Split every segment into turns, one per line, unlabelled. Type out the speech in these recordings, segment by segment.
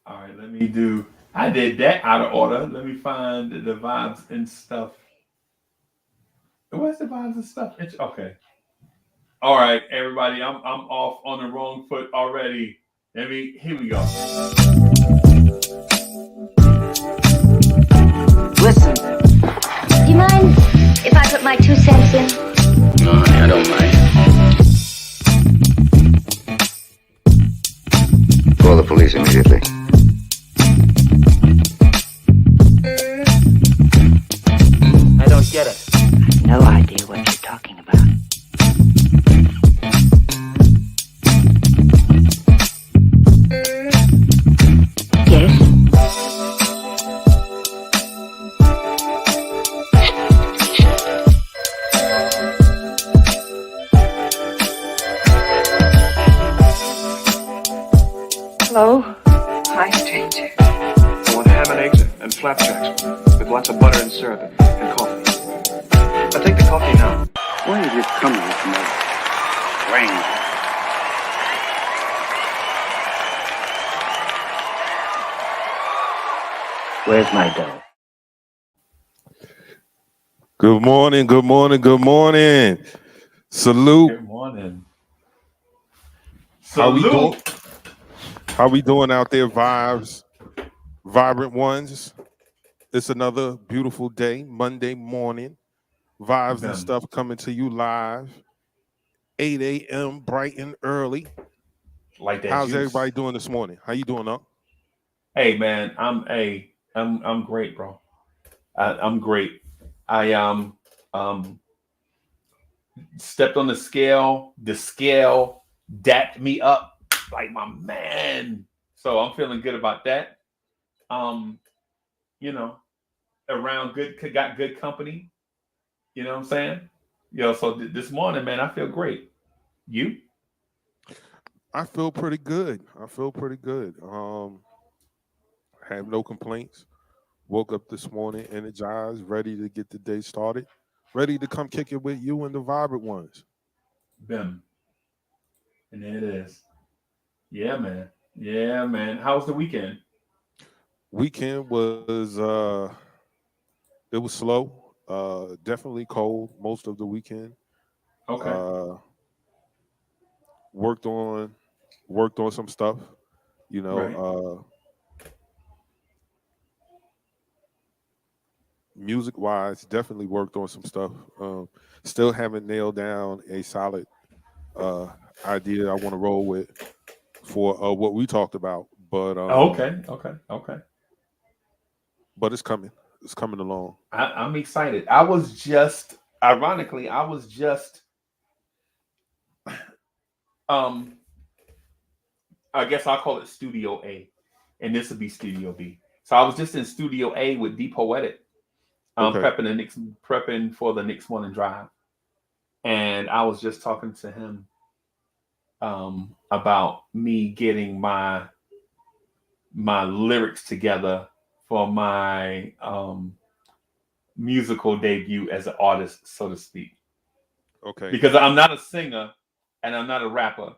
All right, let me do. I did that out of order. Let me find the vibes and stuff. What's the vibes and stuff? Okay. All right, everybody. I'm off on the wrong foot already. Let me. Here we go.
Listen, do you mind if I put my 2 cents in?
No, honey, I don't mind. Call the police immediately.
I don't get it.
No idea what you're talking about. Yes? Hello? Hi, stranger.
I want ham and eggs and flapjacks with lots of butter and syrup and coffee. I'll take the coffee now.
Why have you come here tonight? Rain.
Where's my dough?
Good morning, good morning, good morning. Salute.
Good morning.
How we
Salute.
doing? How we doing out there, vibes? Vibrant ones. It's another beautiful day, Monday morning. Vibes and stuff coming to you live. 8 a.m. bright and early.
Like that.
How's
juice.
everybody doing this morning? How you doing, up?
Hey man, I'm great, bro. I'm great. I stepped on the scale. The scale dapped me up like my man. So I'm feeling good about that. You know, around got good company. You know what I'm saying? So this morning, man, I feel great. You?
I feel pretty good. Have no complaints. Woke up this morning energized, ready to get the day started. Ready to come kick it with you and the vibrant ones.
Bim. And there it is. Yeah, man. Yeah, man. How was the weekend?
Weekend was it was slow. Definitely cold most of the weekend.
Okay.
Worked on some stuff,
Right.
music wise, definitely worked on some stuff. Still haven't nailed down a solid idea I want to roll with for what we talked about, but
Okay.
but it's coming. It's coming along.
I'm excited. Ironically, I was just, um, I guess I'll call it Studio A, and this would be Studio B. So I was just in Studio A with D Poetic,
Okay.
prepping for the next morning drive, and I was just talking to him, about me getting my lyrics together for my musical debut as an artist, so to speak.
Okay.
Because I'm not a singer and I'm not a rapper,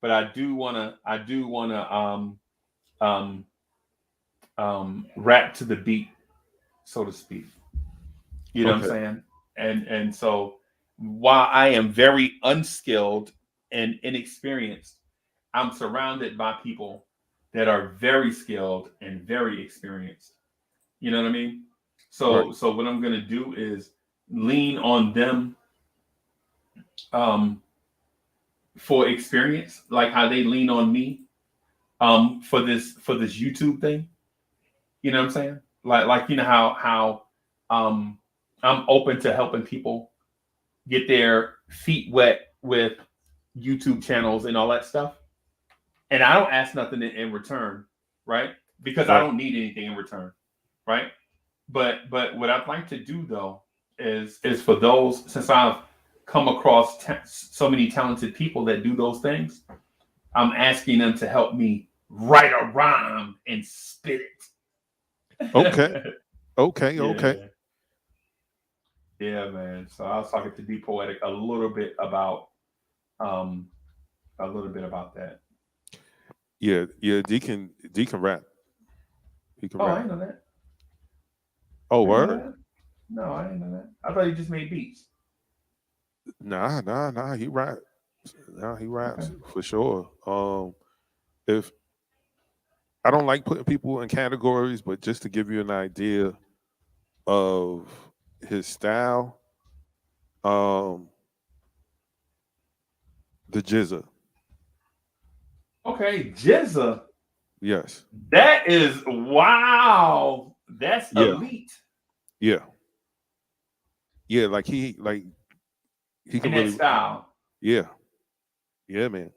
but I do wanna um rap to the beat, so to speak. You know what I'm
Okay.
saying? And so while I am very unskilled and inexperienced, I'm surrounded by people that are very skilled and very experienced. You know what I mean?
Right.
So what I'm gonna do is lean on them, um, for experience, like how they lean on me, for this YouTube thing. You know what I'm saying? Like you know how I'm open to helping people get their feet wet with YouTube channels and all that stuff. And I don't ask nothing in return, right? Because I
Right.
don't need anything in return, right? But what I'd like to do though is for those, since I've come across so many talented people that do those things, I'm asking them to help me write a rhyme and spit
Okay.
it.
Okay. Okay.
Yeah, yeah, man. So I was talking to D Poetic um a little bit about that.
Yeah. Yeah. Deacon rap. He can
Oh, I
rap.
didn't know that.
Oh,
I didn't know
word?
that. No, I didn't know that. I thought he just made beats.
Nah. He raps. Nah, he
Okay.
raps for sure. If I don't like putting people in categories, but just to give you an idea of his style, um, the Jizza.
Okay, Jizza.
Yes.
That is wow. That's
Yeah.
elite
Yeah. Yeah. He
in
can
that
really.
style.
Yeah. Yeah, man.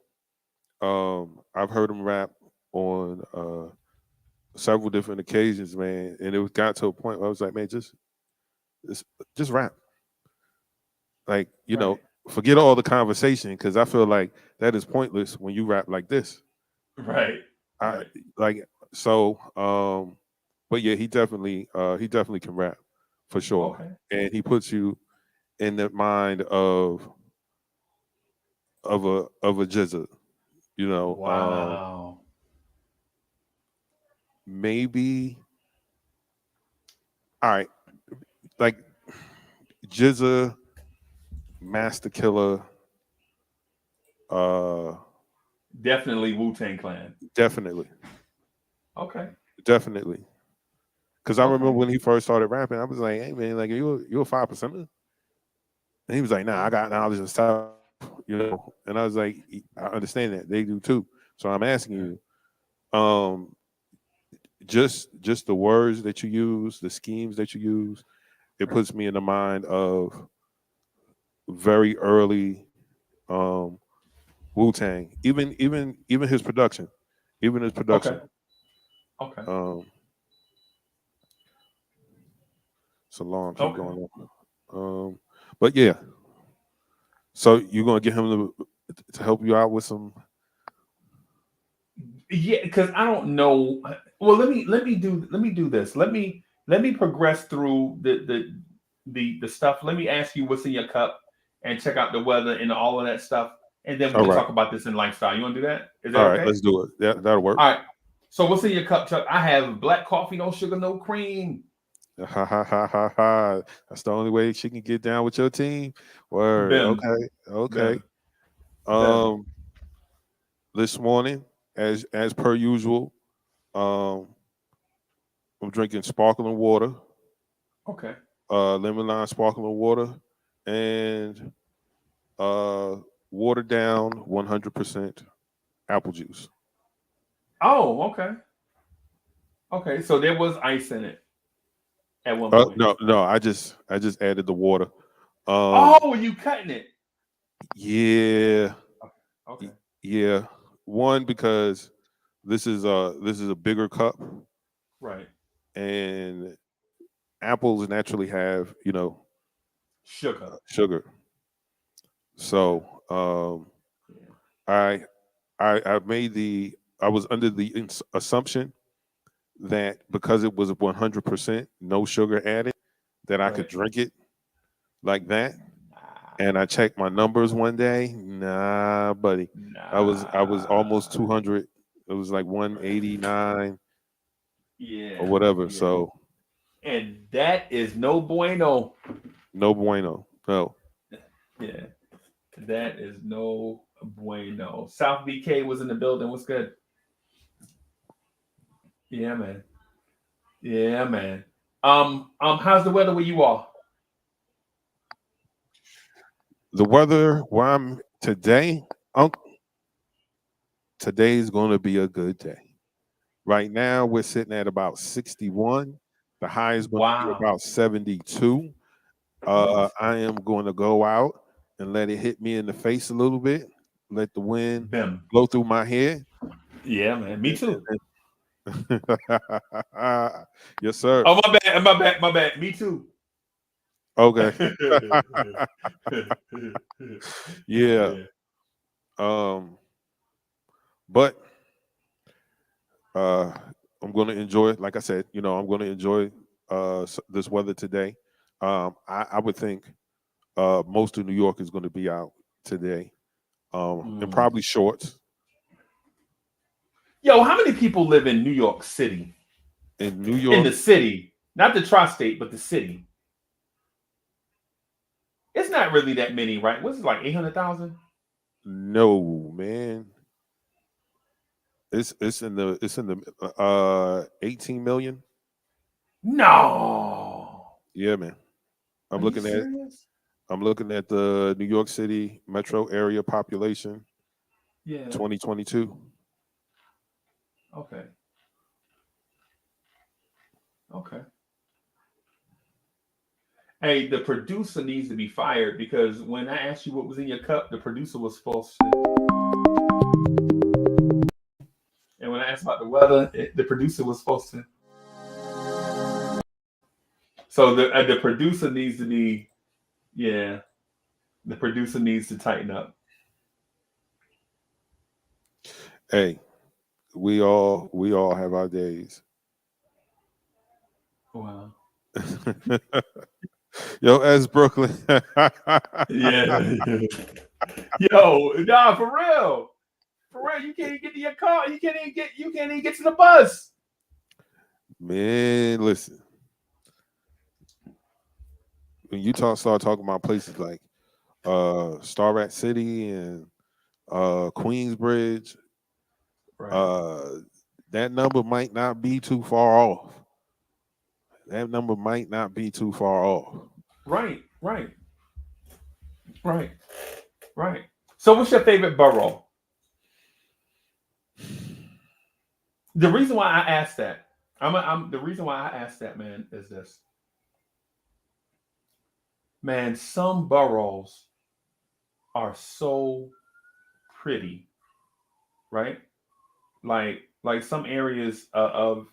I've heard him rap on several different occasions, man, and it got to a point where I was like, man, just, just rap. Like,
Right.
forget all the conversation because I feel like that is pointless when you rap like this.
Right.
I
Right.
like so. But yeah, he definitely can rap for sure,
Okay.
and he puts you in the mind of a jizzer.
Wow.
Maybe all right, like Jizza, Master Killer, uh,
Definitely Wu-Tang Clan.
definitely,
Okay.
definitely. Because I remember
Okay.
when he first started rapping, I was like, "Hey man, like you a 5%?" And he was like, "Nah, I got knowledge and stuff, And I was like, "I understand that they do too." So I'm asking
Yeah.
you, um, just the words that you use, the schemes that you use, it
Right.
puts me in the mind of very early um, Wu Tang. Even his production, even his
Okay.
production.
Okay.
Um, it's alarm keep
Okay.
going on. But yeah, so you're gonna get him to help you out with some.
Yeah, because I don't know. Well, let me do this. Let me progress through the stuff. Let me ask you what's in your cup and check out the weather and all of that stuff, and then we
All
can
right,
talk about this in lifestyle. You want to do that? Is that
all right,
okay?
let's do it. That'll work.
All right. So what's in your cup, Chuck? I have black coffee, no sugar, no cream.
Ha ha ha ha ha. That's the only way she can get down with your team. Word.
Bim,
Okay. Okay.
bim, bim.
Um, this morning, as per usual, um, I'm drinking sparkling water,
Okay.
lemon lime sparkling water, and uh, watered down 100% apple juice.
Oh, okay. Okay. So there was ice in it at one point.
No, I just added the water. Um,
Oh, you cutting it?
yeah,
Okay.
yeah. One because this is a bigger cup,
Right.
and apples naturally have
Sugar.
sugar.
Okay.
So
Yeah.
I I made I was under the assumption that because it was 100% no sugar added, that I could
Right.
drink it like that.
Nah.
And I checked my numbers one day. Nah, buddy, I was almost
Nah.
200. It was like
Right.
189 or
Yeah.
whatever.
Yeah.
So
And that is no bueno.
no bueno. No.
Yeah. That is no bueno. South BK was in the building. What's good? Yeah, man. Yeah, man. How's the weather where you are?
The weather where I'm today, today's going to be a good day. Right now, we're sitting at about 61. The high is going to be
Wow.
about 72.
Nice.
I am going to go out and let it hit me in the face a little bit. Let the wind
Bim.
blow through my hair.
Yeah, man. Me too.
Yes, sir.
Oh, my bad. My bad. My bad. Me too.
Okay. Yeah.
Yeah.
Um, but uh, I'm going to enjoy it. Like I said, I'm going to enjoy this weather today. I would think most of New York is going to be out today, and
Mm.
probably shorts.
Yo, how many people live in New York City?
In New
in the
York,
city, not the tri-state, but the city. It's not really that many, right? What's it like 800,000?
no man. It's in the 18 million.
No.
Yeah, man. I'm
Are you
looking at
serious?
I'm looking at the New York City metro area population
Yeah.
2022.
Okay. Okay. Hey, the producer needs to be fired because when I asked you what was in your cup, the producer was supposed to. And when I asked about the weather, the producer was supposed to. So the producer needs to be, yeah, the producer needs to tighten up.
Hey, we all have our days.
Wow.
Yo, as Brooklyn.
Yeah. Yo, nah, for real. For real, you can't even get to your car. You can't even get to the bus.
Man, listen. When you start talking about places like Starrat City and Queensbridge,
Right.
that number might not be too far off. That number might not be too far off.
Right. Right. Right. Right. So what's your favorite borough? The reason why I asked that, the reason why I asked that, man, is this. Man, some boroughs are so pretty, right? Like some areas of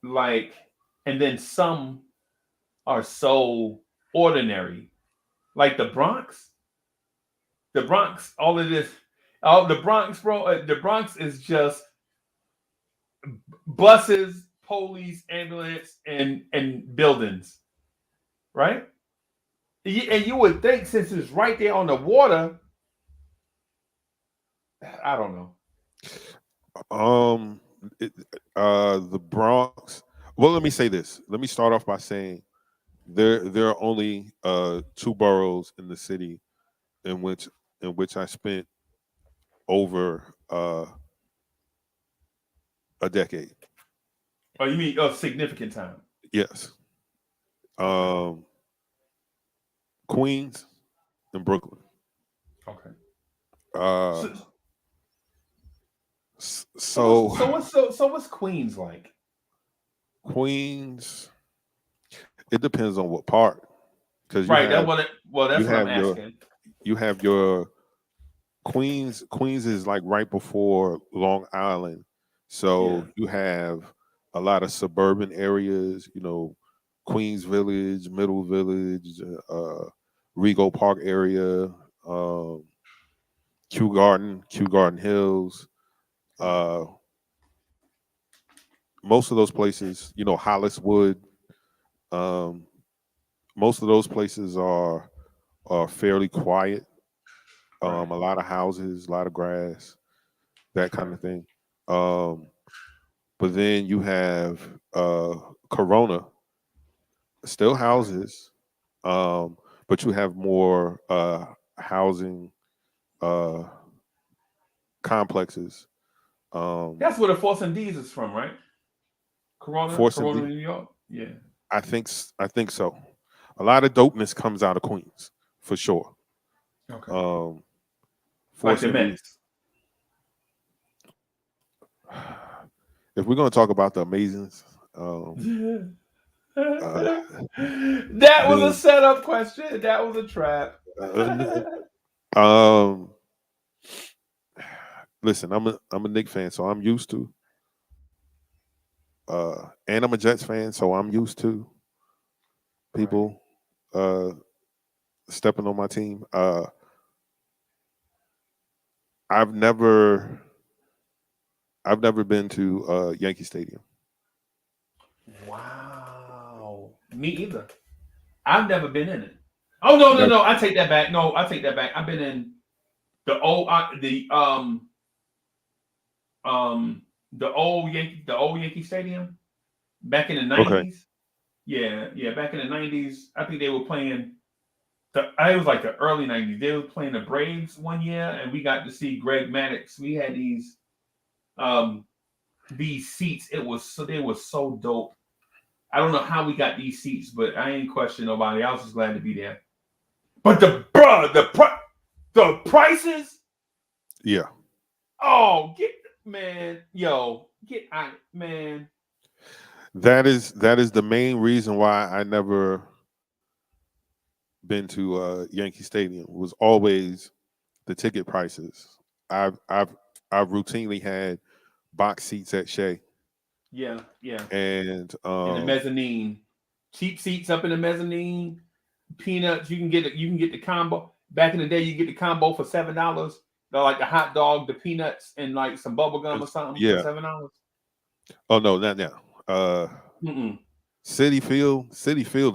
like, and then some are so ordinary. Like the Bronx, all of this, all the Bronx, bro. The Bronx is just buses, police, ambulance, and buildings, right? And you would think since it's right there on the water, I don't know.
Um, it, the Bronx. Well, let me say this. Let me start off by saying there are only two boroughs in the city in which I spent over a decade.
Oh, you mean of significant time?
Yes,
Okay,
um, Queens and Brooklyn.
okay.
Uh,
So,
so
so what's Queens like?
Queens. It depends on what part, because
Right. Well,
you
that's what I'm
have your
asking.
you have your Queens. Queens is like right before Long Island,
Yeah.
so you have a lot of suburban areas. Queens Village, Middle Village, Rego Park area, um, Kew Garden Hills. Uh, most of those places, Holliswood. Um, most of those places are fairly quiet.
Right.
A lot of houses, a lot of grass, that kind
Right.
of thing. Um, but then you have Corona, still
Right.
houses, but you have more housing uh, complexes. Um,
That's where the Force and D's is from, right?
Force and
Corona,
D,
New York. Yeah.
I think so. A lot of dopeness comes out of Queens for sure.
Okay.
Um,
Like
Force
the
and D.
Mets.
If we're gonna talk about the amazings, uh,
That was a
then
setup question. That was a trap.
um, listen, I'm a Knicks fan, so I'm used to. And I'm a Jets fan, so I'm used to
Right.
people uh stepping on my team. I've never I've never been to Yankee Stadium.
Wow. Me either. I've never been in it. Oh no, no,
Never.
no. I take that back. No, I take that back. I've been in the the old Yankee Stadium back in the
Okay.
90s. Yeah, back in the 90s, I think they were playing it was like the early 90s. They were playing the Braves one year, and we got to see Greg Maddux. We had these seats. They were so dope. I don't know how we got these seats, but I ain't question nobody. I was just glad to be there. But the prices.
Yeah.
Oh, get out, man.
That is the main reason why I never been to Yankee Stadium. It was always the ticket prices. I've routinely had box seats at Shea,
Yeah.
and
In the mezzanine, cheap seats up in the mezzanine. Peanuts, you can get the combo. Back in the day, you get the combo for $7. Like the hot dog, the peanuts, and like some bubble gum or something for
yeah.
$7.
Oh no, not now.
Mm-mm.
City Field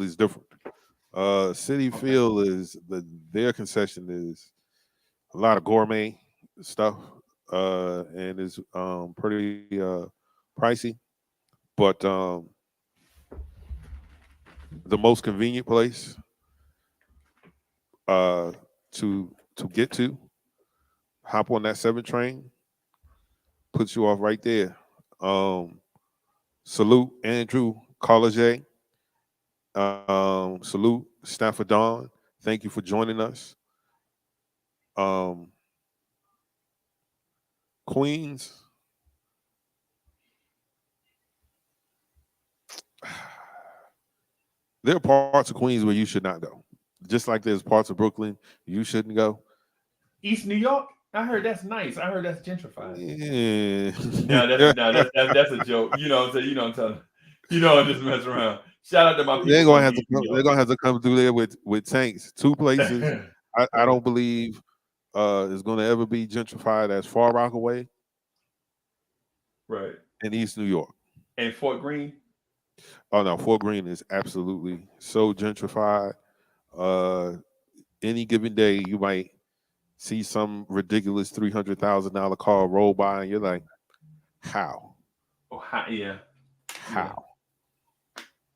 is different. City Field is their concession is a lot of gourmet stuff, and is pretty pricey. But the most convenient place to get to, hop on that 7 train, puts you off right there. Salute Andrew College. Salute Stafford Dawn. Thank you for joining us. Queens. There are parts of Queens where you should not go. Just like there's parts of Brooklyn you shouldn't go.
East New York, I heard that's nice. I heard that's gentrified.
Yeah.
That's a joke. You know what I'm saying? You know what I'm telling. You know I'm just messing around. Shout out to my people.
They're gonna have to come through there with tanks. 2 places I don't believe is gonna ever be gentrified as Far Rockaway,
right,
in East New York.
and Fort Greene.
Oh no, Fort Greene is absolutely so gentrified. Any given day, you might see some ridiculous $300,000 car roll by, and you're like, "How?
Oh, yeah.
How?"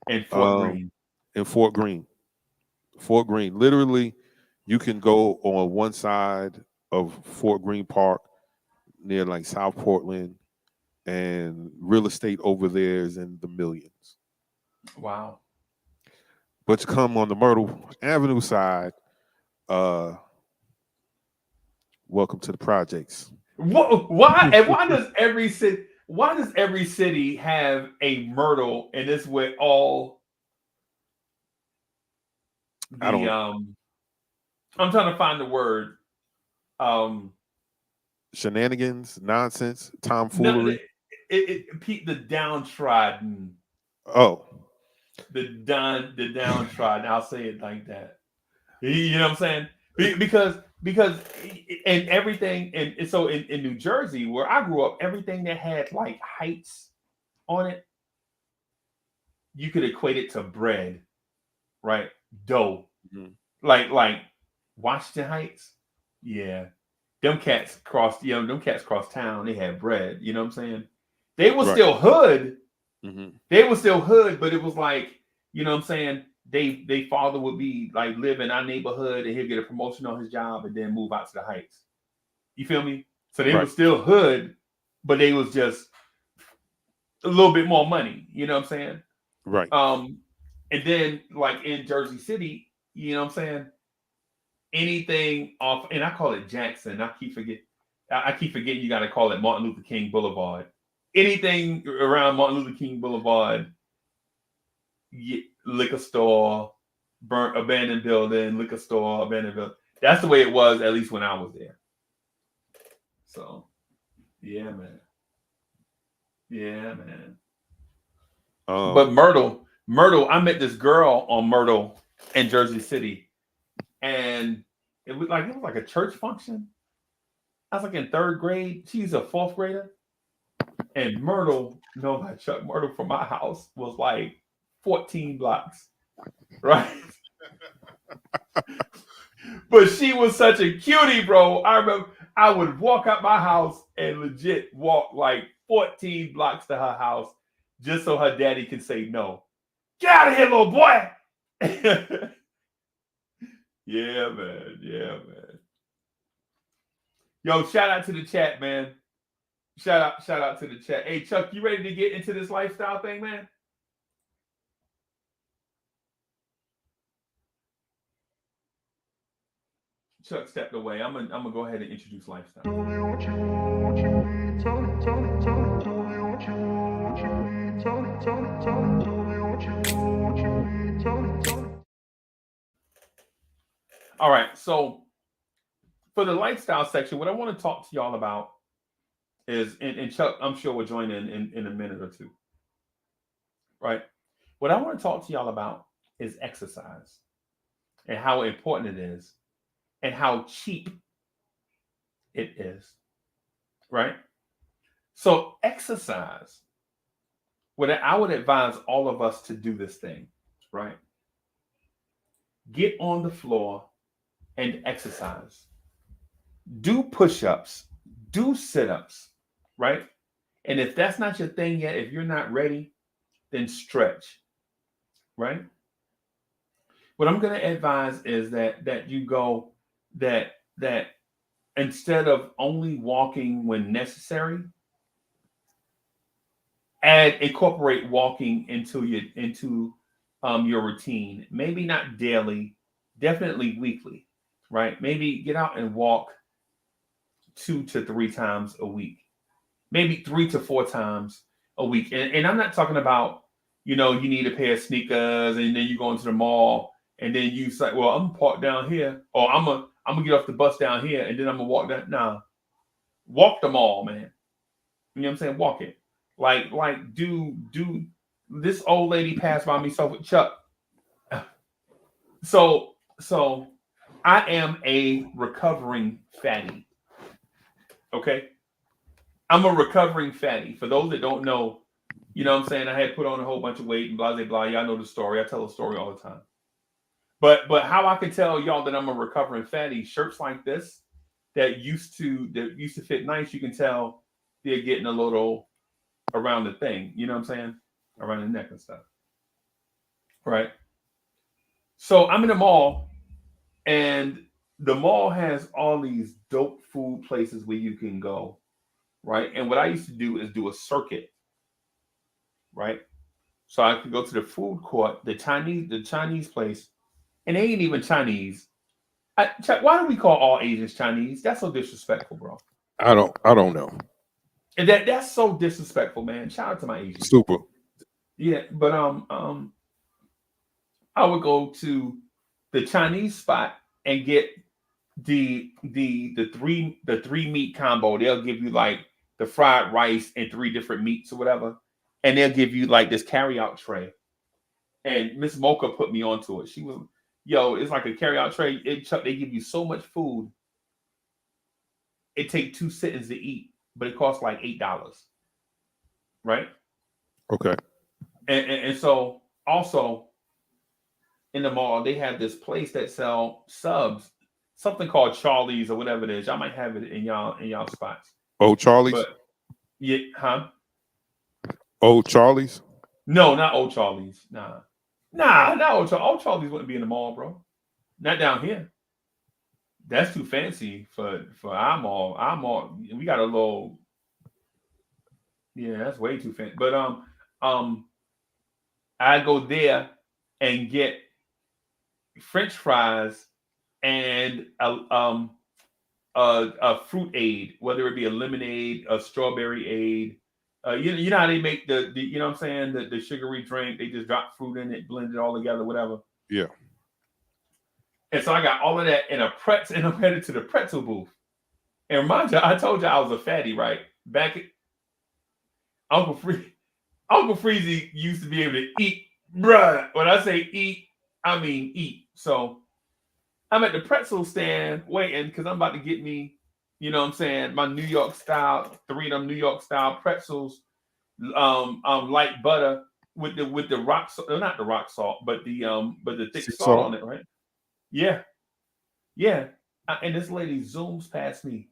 And Fort Greene.
In Fort Greene, literally, you can go on one side of Fort Greene Park near like South Portland, and real estate over there is in the millions.
Wow.
But you come on the Myrtle Avenue side, welcome to the projects.
Why? And why does every city? Why does every city have a Myrtle? And this where all
I don't.
I'm trying to find the word.
Shenanigans, nonsense,
No,
tomfoolery.
the downtrodden.
Oh,
The downtrodden. I'll say it like that. You know what I'm saying? Because and everything, and so in New Jersey where I grew up, everything that had like heights on it, you could equate it to bread, right? Dough.
Mhm.
Like Washington Heights. Yeah. Them cats crossed town, they had bread. You know what I'm saying? They were
Right.
still hood.
Mm-hmm.
They were still hood, but it was like, you know what I'm saying? They father would be like live in our neighborhood and he'll get a promotion on his job and then move out to the Heights. You feel me? So they were
Right.
still hood, but they was just a little bit more money. You know what I'm saying?
Right.
And then like in Jersey City, you know what I'm saying? Anything off, and I call it Jackson. I keep forgetting you got to call it Martin Luther King Boulevard. Anything around Martin Luther King Boulevard, liquor store, burnt, abandoned building, liquor store, abandoned building. That's the way it was, at least when I was there. So, yeah, man. But Myrtle, I met this girl on Myrtle in Jersey City, and it was like a church function. I was like in 3rd grade. She's a 4th grader. And Myrtle, Chuck Myrtle from my house was like 14 blocks. Right? But she was such a cutie, bro. I I would walk out my house and legit walk like 14 blocks to her house just so her daddy can say no. Get out of here, little boy. Yeah, man. Yeah, man. Yo, shout out to the chat, man. Shout out to the chat. Hey, Chuck, you ready to get into this lifestyle thing, man? Chuck stepped away. I'm gonna go ahead and introduce lifestyle. All right, so for the lifestyle section, what I want to talk to y'all about is, and Chuck, I'm sure will join in a minute or two. Right? What I want to talk to y'all about is exercise and how important it is and how cheap it is. Right? So exercise. What I would advise all of us to do this thing, right? Get on the floor and exercise. Do push-ups, do sit-ups, right? And if that's not your thing yet, if you're not ready, then stretch, right? What I'm going to advise is that you go that instead of only walking when necessary, incorporate walking into your routine. Maybe not daily, definitely weekly, right? Maybe get out and walk 2 to 3 times a week, maybe 3 to 4 times a week. And I'm not talking about, you need a pair of sneakers and then you go into the mall and then you say, well, I'm gonna park down here, or I'm gonna get off the bus down here and then I'm gonna walk down. Nah, walk the mall, man. You know what I'm saying? Walk it. Like do this old lady passed by me, so Chuck. So I am a recovering fatty. Okay. I'm a recovering fatty. For those that don't know, you know what I'm saying? I had put on a whole bunch of weight and blah, blah, blah. Y'all know the story. I tell the story all the time. But how I can tell y'all that I'm a recovering fatty, shirts like this that used to fit nice, you can tell they're getting a little around the thing. You know what I'm saying? Around the neck and stuff. Right? So I'm in the mall, and the mall has all these dope food places where you can go, right? And what I used to do is do a circuit, right? So I could go to the food court, the Chinese place, and they ain't even Chinese. Chuck, why do we call all Asians Chinese? That's so disrespectful, bro.
I don't know.
And that's so disrespectful, man. Shout out to my Asians.
Super.
Yeah, but I would go to the Chinese spot and get the three meat combo. They'll give you like the fried rice and 3 different meats or whatever, and they'll give you like this carry-out tray. And Miss Mocha put me onto it. She was, it's like a carry-out tray. They give you so much food. It takes 2 sittings to eat, but it costs like $8, right?
Okay.
And so also in the mall, they have this place that sell subs, something called Charlie's or whatever it is. Y'all might have it in y'all spots.
Oh, Charlie's?
But, yeah, huh?
Oh, Charlie's?
No, not Old Charlie's. Nah, not Old Charlie's. Old Charlie's wouldn't be in the mall, bro. Not down here. That's too fancy for our mall. Our mall, we got a little. Yeah, that's way too fancy. But I go there and get French fries and a fruit aid, whether it be a lemonade, a strawberry aid. You know how they make the you know what I'm saying, the sugary drink. They just drop fruit in it, blend it all together, whatever.
Yeah. And
so I got all of that in a pretzel, and I'm headed to the pretzel booth. And mind you, I told you I was a fatty, right? Back at Uncle Freezie used to be able to eat, bruh. When I say eat, I mean eat. So I'm at the pretzel stand waiting because I'm about to get me, you know what I'm saying, my New York style, 3 of them New York style pretzels, light butter with the rock salt, not the rock salt, but the thick salt on it, right? Yeah. And this lady zooms past me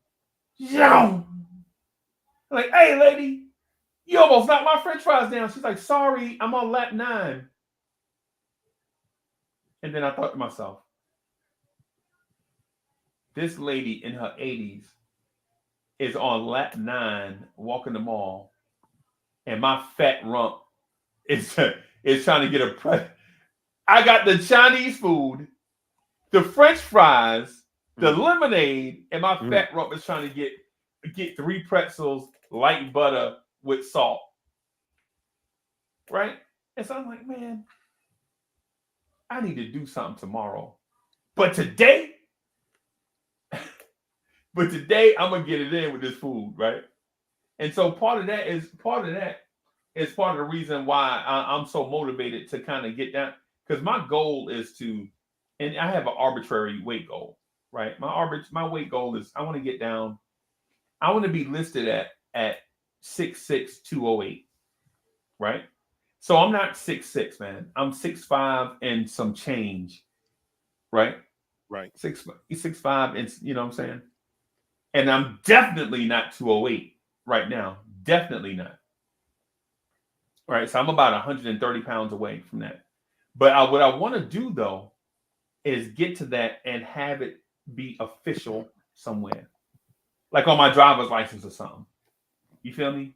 Yo, like, hey, lady, you almost knocked my French fries down. She's like, sorry, I'm on lap 9. And then I thought to myself, this lady in her 80s is on lap 9 walking the mall, and my fat rump is trying to get a I got the Chinese food, the French fries, the lemonade, and my fat rump is trying to get 3 pretzels, light butter with salt. Right? And so I'm like, man, I need to do something tomorrow. But today I'm gonna get it in with this food, right? And so part of that is part of the reason why I'm so motivated to kind of get down, because my goal is to, and I have an arbitrary weight goal, right? My weight goal is I want to get down. I want to be listed at 6'6", 208, right? So I'm not 6'6", man. I'm 6'5" and some change, right?
Right.
6'5", and you know what I'm saying? And I'm definitely not 208 right now. Definitely not. All right, so I'm about 130 pounds away from that. But what I want to do, though, is get to that and have it be official somewhere. Like on my driver's license or something. You feel me?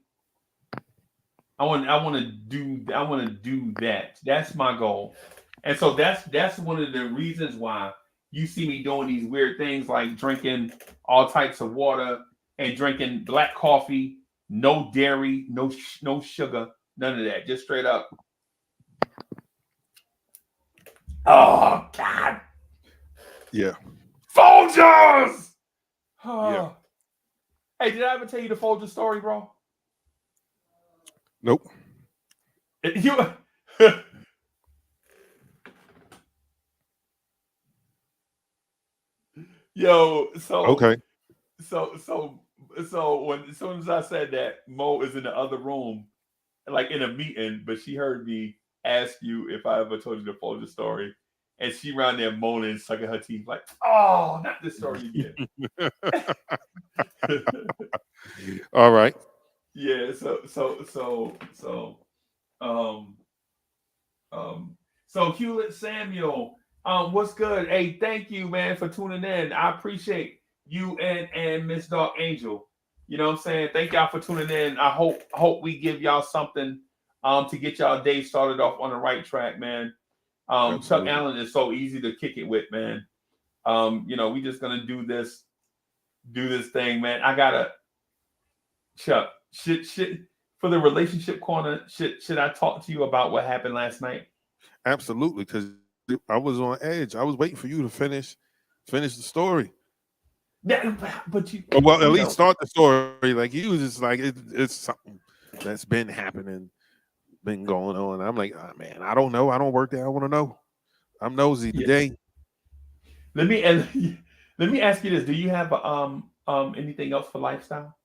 I want to do that. That's my goal. And so that's one of the reasons why you see me doing these weird things like drinking all types of water and drinking black coffee, no dairy, no sugar, none of that. Just straight up. Oh God.
Yeah.
Folgers.
Yeah.
Hey, did I ever tell you the Folgers story, bro?
Nope.
You Yo,
Okay.
so when as soon as I said that, Mo is in the other room, like in a meeting, but she heard me ask you if I ever told you the Folger story, and she around there moaning, sucking her teeth, like, "Oh, not this story again."
All right.
Yeah. Um, so Hewlett Samuel, what's good? Hey, thank you, man, for tuning in. I appreciate you and Miss Dark Angel. You know what I'm saying? Thank y'all for tuning in. I hope we give y'all something to get y'all day started off on the right track, man. Chuck Allen is so easy to kick it with, man. We just gonna do this thing, man. I gotta Chuck, should for the relationship corner, should I talk to you about what happened last night?
Absolutely, because I was on edge. I was waiting for you to finish the story.
Yeah, but you,
Well, at
you
least
know.
start the story. Like you was just like it's something that's been happening, been going on. I'm like, oh, man, I don't know. I don't work there. I want to know. I'm nosy
Yeah.
today.
Let me ask you this: do you have anything else for lifestyle?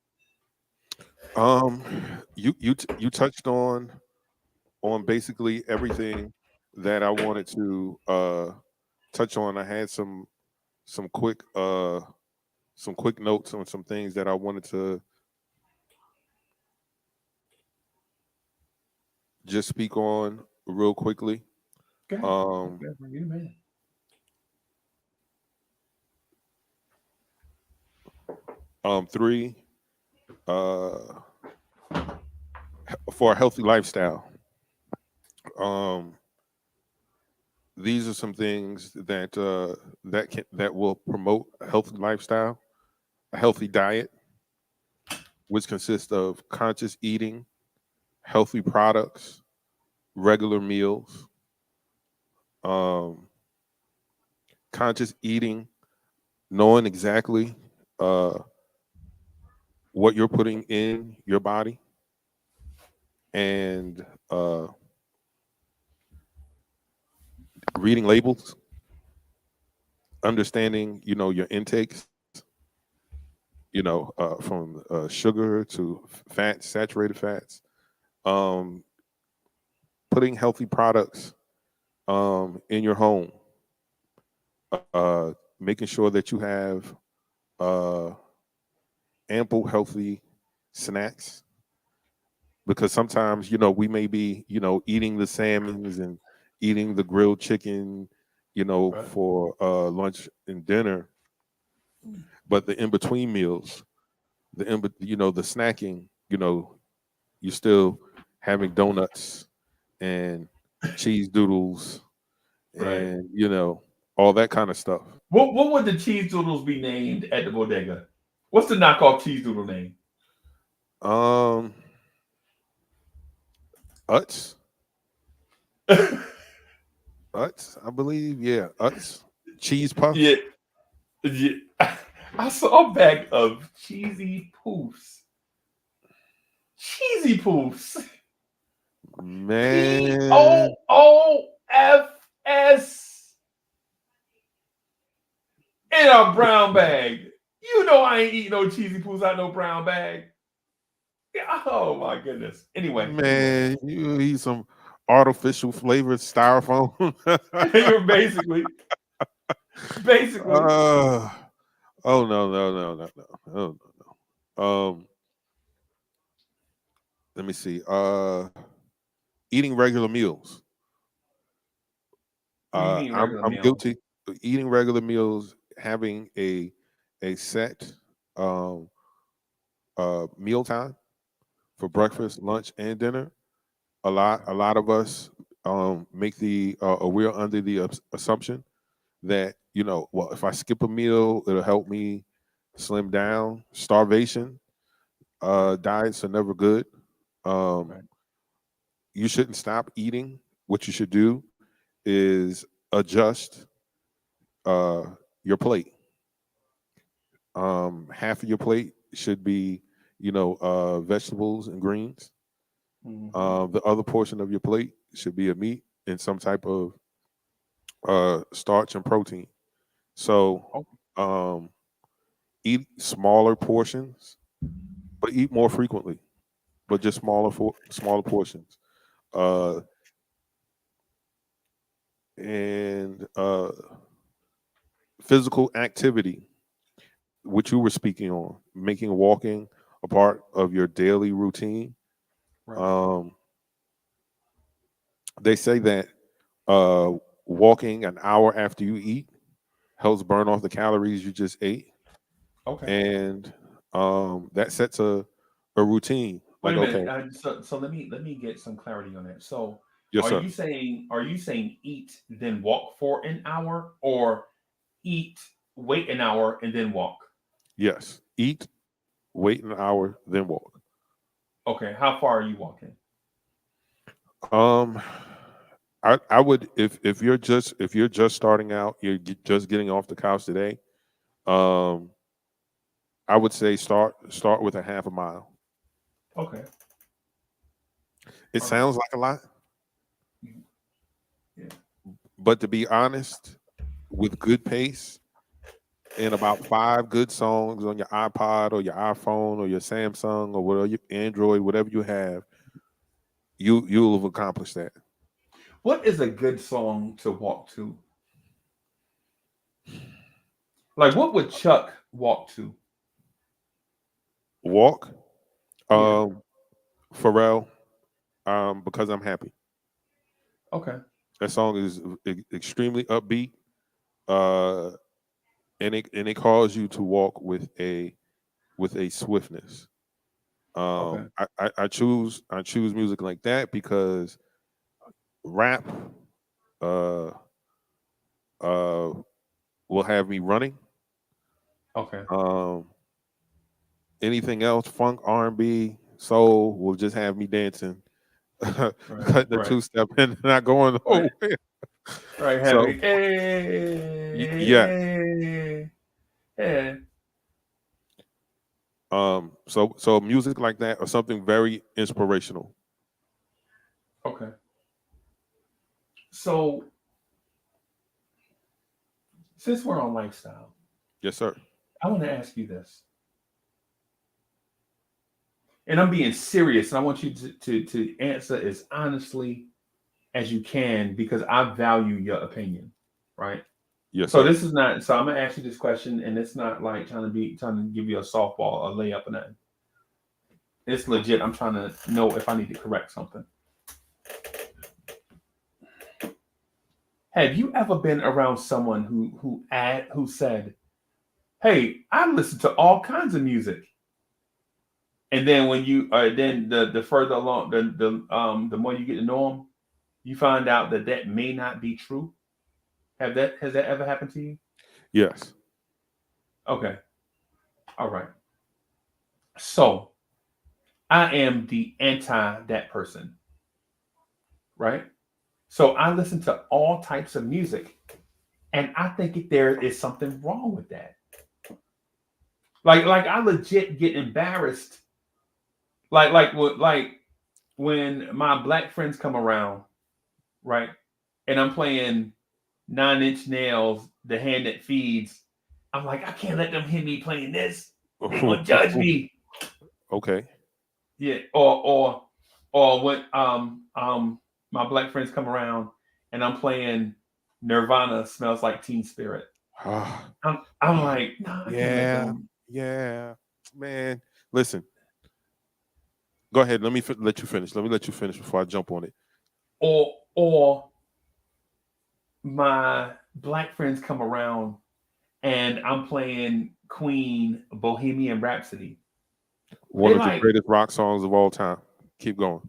You touched on basically everything that I wanted to touch on. I had some quick notes on some things that I wanted to just speak on real quickly.
Go ahead. You man.
3 for a healthy lifestyle. These are some things that will promote a healthy lifestyle, a healthy diet, which consists of conscious eating, healthy products, regular meals, conscious eating, knowing exactly what you're putting in your body, and reading labels, understanding your intakes, from sugar to fats, saturated fats, um, putting healthy products in your home, making sure that you have ample healthy snacks, because sometimes we may be eating the salmons and eating the grilled chicken
Right.
for lunch and dinner, but the in between meals, the snacking, you're still having donuts and cheese doodles
Right.
and all that kind of stuff.
What would the cheese doodles be named at the bodega? What's the knockoff cheese doodle name?
um Utz. Utz, I believe. Yeah, Utz. Cheese
Yeah,
puffs.
yeah. I saw a bag of cheesy poofs. Cheesy poofs.
Man,
POOFS in a brown bag. You know I ain't eating no cheesy poofs out no brown bag. Yeah, oh my goodness. Anyway.
man, you eat some artificial flavored styrofoam.
Basically. Basically.
uh, oh no, no, no, no, no. Oh, no, no. Let me see. Eating regular meals.
What do you mean regular
I'm
meals?
guilty of eating regular meals, having a set um meal time for
Okay.
breakfast, lunch, and dinner. A
Okay.
lot of us make the we're under the assumption that well, if I skip a meal, it'll help me slim down. Starvation
Right.
diets are never good. Um,
Right.
you shouldn't stop eating. What you should do is adjust uh, your plate. Half of your plate should be, vegetables and greens.
Mm-hmm.
The other portion of your plate should be a meat and some type of starch and protein. So,
Oh,
um, eat smaller portions, but eat more frequently. But just smaller portions. Uh, and physical activity, which you were speaking on, making walking a part of your daily routine.
right.
Um, they say that uh, walking an hour after you eat helps burn off the calories you just ate,
Okay.
and that sets a routine.
Wait
Like,
a minute.
okay,
So let me get some clarity on that. So
yes, sir.
are you saying eat then walk for an hour, or eat, wait an hour, and then walk?
Yes, eat, wait an hour, then walk.
Okay. How far are you walking?
Um, I would, if you're just starting out, just getting off the couch today. Um, I would say start with a half a mile.
Okay.
It
All right.
sounds like a lot,
Yeah.
but to be honest, with good pace and about 5 good songs on your iPod or your iPhone or your Samsung or whatever, your Android, whatever you have, you'll have accomplished that.
What is a good song to walk to? Like, what would Chuck walk to?
Walk,
Yeah.
um, Pharrell, because I'm happy.
Okay.
That song is extremely upbeat, uh, and it calls you to walk with a swiftness.
Okay.
I choose music like that because rap uh uh will have me running.
Okay.
Um, anything else, funk, R&B, soul will just have me dancing,
Right.
cutting the
Right.
two step and not going
Right.
nowhere.
Right.
So
Having
yeah,
yeah.
so music like that or something very inspirational.
Okay. So since we're on lifestyle,
Yes, sir.
I want to ask you this, and I'm being serious, and I want you to answer as honestly as you can because I value your opinion. Right.
Yes,
So
sir.
this is not. So I'm gonna ask you this question, and it's not like trying to give you a softball or layup or nothing. It's legit. I'm trying to know if I need to correct something. Have you ever been around someone who said, "Hey, I listen to all kinds of music," and then when you then the further along the more you get to know them, you find out that may not be true. Has that ever happened to you?
Yes.
Okay, all right. So I am the anti that person, right? So I listen to all types of music, and I think there is something wrong with that. Like I legit get embarrassed. Like when my black friends come around, right? And I'm playing 9 Inch Nails, The Hand That Feeds. I'm like, I can't let them hear me playing this. They gonna judge me.
Okay.
Yeah. Or when my black friends come around and I'm playing Nirvana Smells Like Teen Spirit. I'm like, no, I can't let
Yeah.
them.
Yeah. Man, listen. Go ahead. Let me let you finish. Let me let you finish before I jump on it.
Or my black friends come around and I'm playing Queen Bohemian Rhapsody.
One
They
of the
like,
greatest rock songs of all time. Keep going.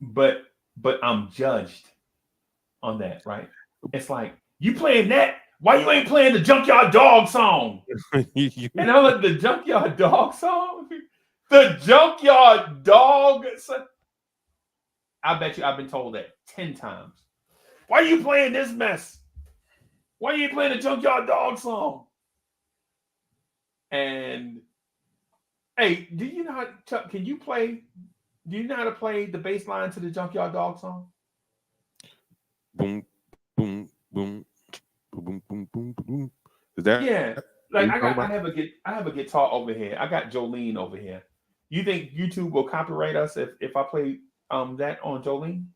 but I'm judged on that, right? It's like, you playing that? Why you ain't playing the Junkyard Dog song? And I'm like, the Junkyard Dog song? The Junkyard Dog song? I bet you I've been told that 10 times. Why are you playing this mess? Why you ain't playing the Junkyard Dog song? And hey, do you know how Chuck, can you play? Do you know how to play the bass line to the Junkyard Dog song?
Boom, boom, boom, boom, boom, boom, boom. Is that
Yeah.
what
Like
you talking about?
I have a guitar over here. I got Jolene over here. You think YouTube will copyright us if I play that on Jolene?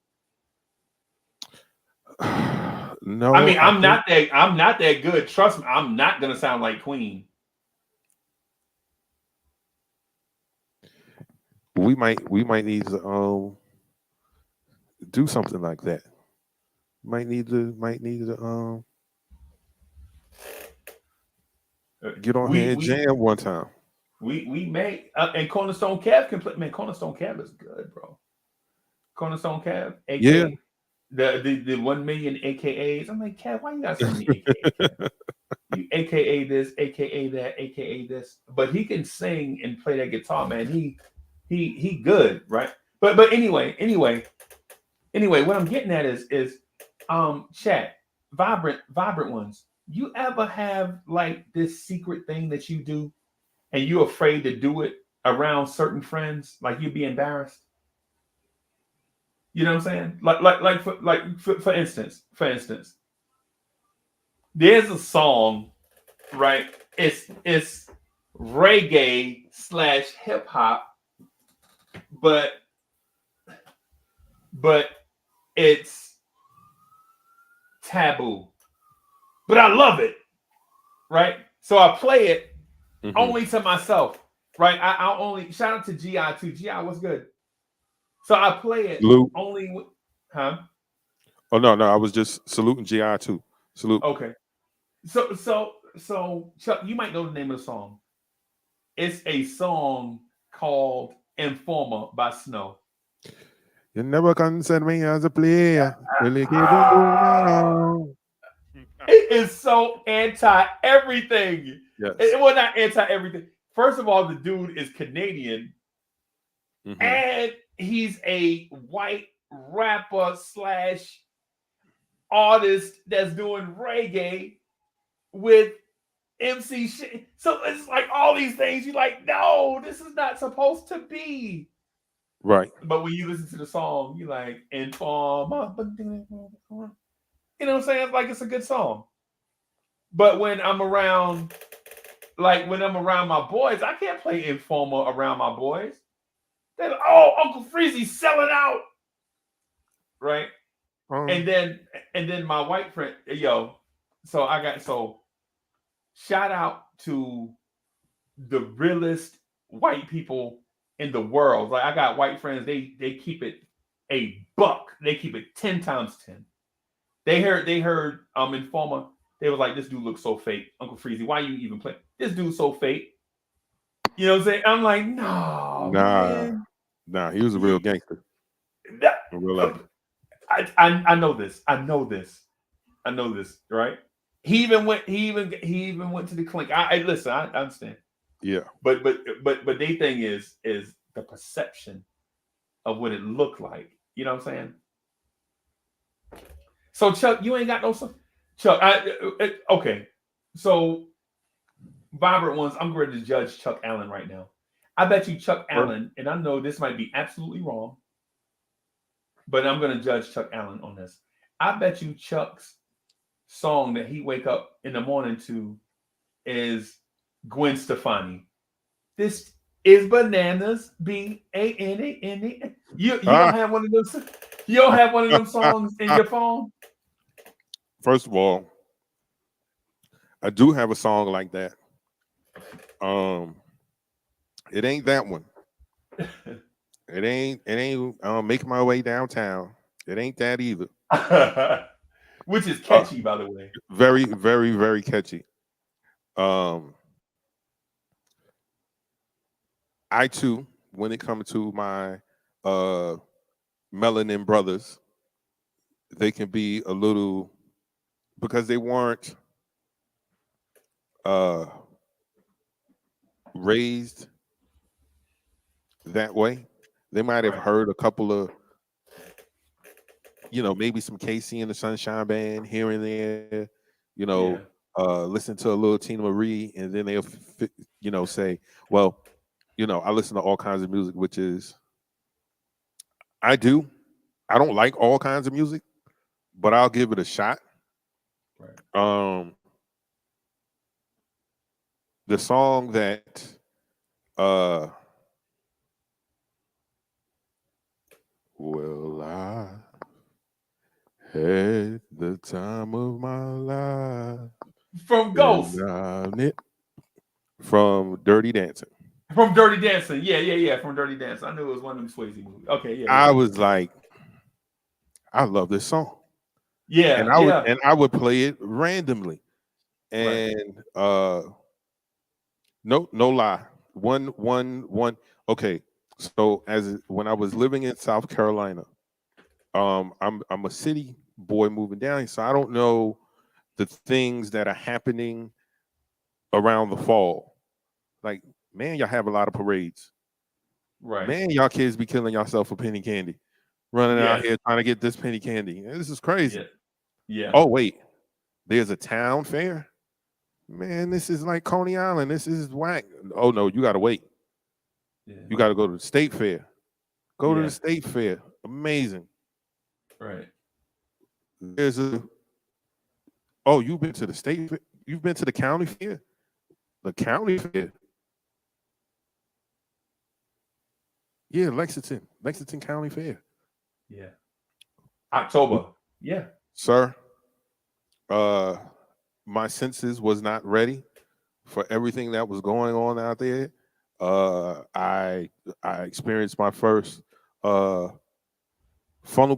I
No,
mean,
I think
I'm not that good. Trust me, I'm not gonna sound like Queen.
we might need to do something like that. Might need to get on here and
We
jam one time.
we may and Cornerstone Cab can play. Man, Cornerstone Cab is good, bro. Cornerstone Cab,
Yeah.
aka the 1 million AKAs. I'm like, Cab, why you got so many AKAs? Cab? You AKA this, AKA that, AKA this. But he can sing and play that guitar, man. He good, right? But anyway, what I'm getting at is chat, vibrant ones. You ever have like this secret thing that you do and you're afraid to do it around certain friends, like you'd be embarrassed? You know what I'm saying? For instance, there's a song, right? It's reggae slash hip hop, but it's taboo. But I love it, right? So I play it only to myself, right? I'll only shout out to GI too. GI, what's good? So I play it
Salute.
only huh?
Oh no, I was just saluting GI too. Salute.
Okay. So Chuck, you might know the name of the song. It's a song called Informer by Snow.
You never consider me as a player. Really keep it moving.
It is so anti everything.
Yes.
Well, not anti everything. First of all, the dude is Canadian and he's a white rapper slash artist that's doing reggae with MC shit. So it's like all these things. You're like, no, this is not supposed to be.
Right.
But when you listen to the song, you like Informer. You know what I'm saying? It's like it's a good song. But when I'm around, my boys, I can't play Informer around my boys. They're like, oh, Uncle Freezie selling out. Right? And then my white friend, yo, so shout out to the realest white people in the world. Like I got white friends, they keep it a buck. They keep it 10 times 10. They heard Informer. They was like, this dude looks so fake. Uncle Freezie, why you even play? This dude's so fake. You know what I'm saying? I'm like, no,
Nah,
man.
nah, he was a real gangster
That-
in real life.
I know this. I know this, right? He even went to the clinic. I listen, I understand.
Yeah.
But their thing is the perception of what it looked like. You know what I'm saying? So Chuck, you ain't got no Chuck. Okay. So Vibrant Ones, I'm ready to judge Chuck Allen right now. I bet you Chuck Allen, and I know this might be absolutely wrong, but I'm going to judge Chuck Allen on this. I bet you Chuck's song that he wake up in the morning to is Gwen Stefani. This is bananas. BANANA. You don't have one of those. You don't have one of them songs in your phone.
First of all, I do have a song like that. It ain't that one. It ain't making my way downtown. It ain't that either.
Which is catchy, by the way.
Very, very, very catchy. I too, when it comes to my melanin brothers, they can be a little, because they weren't raised that way. They might have heard a couple of, maybe some Casey and the Sunshine Band here and there, listen to a little Tina Marie, and then they'll, say, well, I listen to all kinds of music, which is, I don't like all kinds of music, but I'll give it a shot.
Right.
The song that well, I had the time of my life
From Ghost.
From Dirty Dancing.
From Dirty Dancing. Yeah. From Dirty Dancing. I knew it was one of them Swayze movies. Okay, yeah.
I was like, I love this song.
Yeah,
and I would play it randomly. And no lie. One. Okay. So when I was living in South Carolina, I'm a city boy moving down, so I don't know the things that are happening around the fall. Like, man, y'all have a lot of parades.
Right.
Man, y'all kids be killing yourself for penny candy, running out here trying to get this penny candy. This is crazy.
Yeah.
Oh wait, there's a town fair. Man, this is like Coney Island. This is whack. Oh no, you gotta wait.
Yeah.
You gotta go to the state fair. Go to the state fair. Amazing.
Right.
There's you've been to the state fair? You've been to the county fair? The county fair. Yeah, Lexington County Fair.
Yeah. October. Yeah.
Sir, my senses was not ready for everything that was going on out there. I experienced my first funnel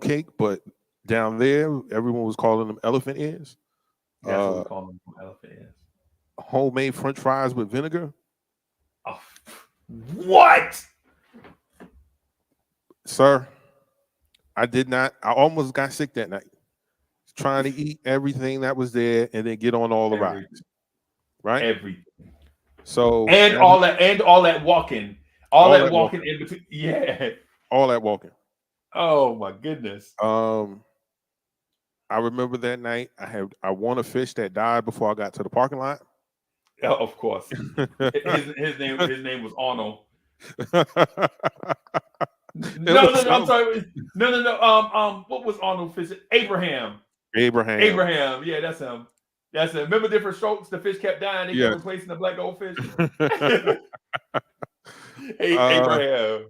cake, but down there, everyone was calling them elephant ears.
That's what we call them, elephant ears.
Homemade French fries with vinegar.
Oh, what?
Sir, I did not. I almost got sick that night trying to eat everything that was there and then get on all the rides. Right?
Everything.
So
all that walking. All that walking in between. Yeah.
All that walking.
Oh my goodness.
I remember that night I won a fish that died before I got to the parking lot.
Oh, of course. his name was Arnold. No, I'm sorry. No. What was Arnold fish? Abraham. Yeah, that's him. Remember Different Strokes? The fish kept dying. They kept replacing the black goldfish. Abraham.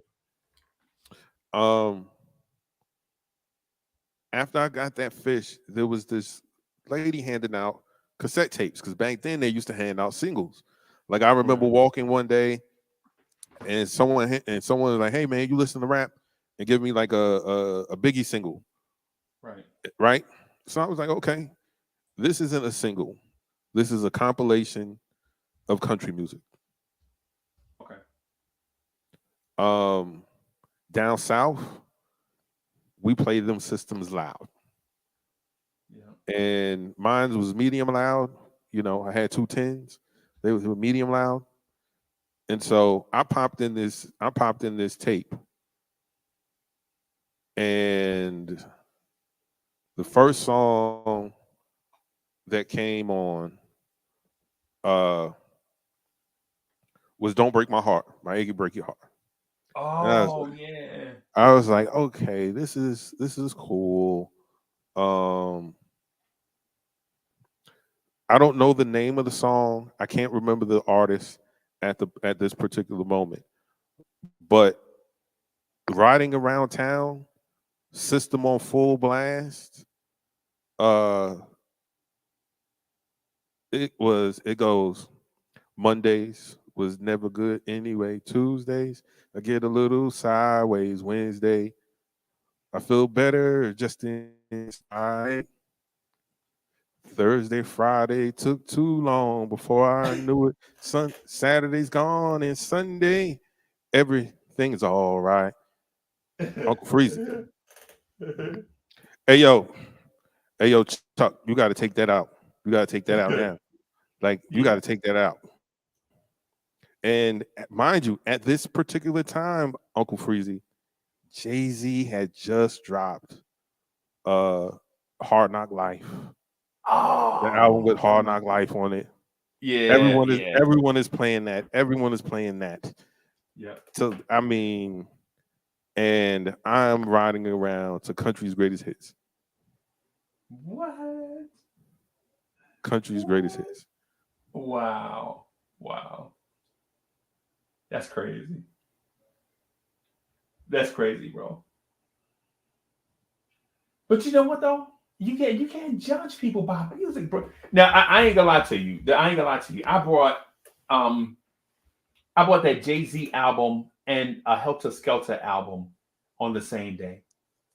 After I got that fish, there was this lady handing out cassette tapes because back then they used to hand out singles. Like I remember
Right.
walking one day and someone was like, "Hey man, you listen to rap?" and give me like a Biggie single,
Right.
right? So I was like, okay, this isn't a single. This is a compilation of country music.
Okay.
Um, Down south, we played them systems loud,
Yeah.
and mine was medium loud. You know, I had 210s. They were medium loud, and so I popped in this tape, and the first song that came on uh was "Don't Break My Heart" by Iggy Break Your Heart. And
Oh yeah.
I was like, okay, this is cool. Um, I don't know the name of the song. I can't remember the artist at this particular moment. But riding around town, system on full blast. Uh, it goes. Mondays was never good anyway. Tuesdays, I get a little sideways. Wednesday, I feel better just inside. Thursday, Friday took too long before I knew it. Saturday's gone and Sunday, everything's all right. Uncle Freezie. Hey yo, hey yo, Chuck, you got to take that out. You got to take that out now. Like you got
Yeah.
to take that out. And mind you, at this particular time, Uncle Freezie, Jay-Z had just dropped uh Hard Knock Life. The album with Hard
Oh.
Knock Life on it.
Yeah. Yeah.
Everyone is playing that. Everyone is playing that.
Yeah.
So I mean, and I'm riding around to country's greatest hits.
What?
Country's greatest
What?
hits.
Wow. Wow. That's crazy. That's crazy, bro. But you know what though? You can't judge people by music, bro. Now I ain't gonna lie to you. Um I bought that Jay-Z album and a Helter Skelter album on the same day.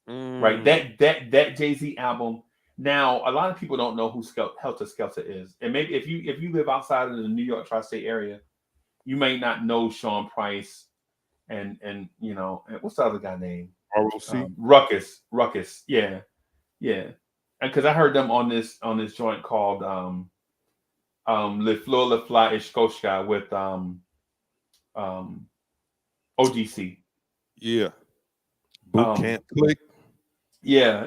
Right?
Mm,
That Jay-Z album. Now, a lot of people don't know who Helter Skelter is. And maybe if you live outside of the New York tri-state area, you may not know Sean Price and and what's the other guy name?
ROC.
Ruckus. Yeah. Yeah. Because I heard them on this joint called Le Fleur Le Fly Ishkoshka with um OGC.
Yeah. Boot
Um
camp click.
yeah.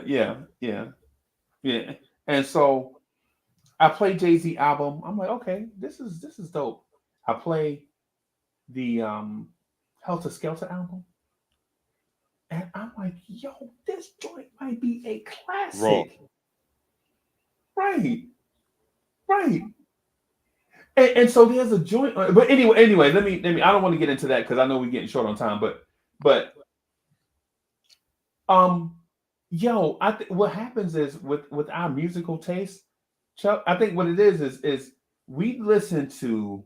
And so I play Jay-Z album. I'm like, okay, this is dope. I play the Helter Skelter album. And I'm like, yo, this joint might be a
Raw.
classic. Right. Right. And so there's a joint. But anyway, let me I don't want to get into that because I know we're getting short on time, but um yo, what happens is with our musical taste, Chuck, I think what it is we listen to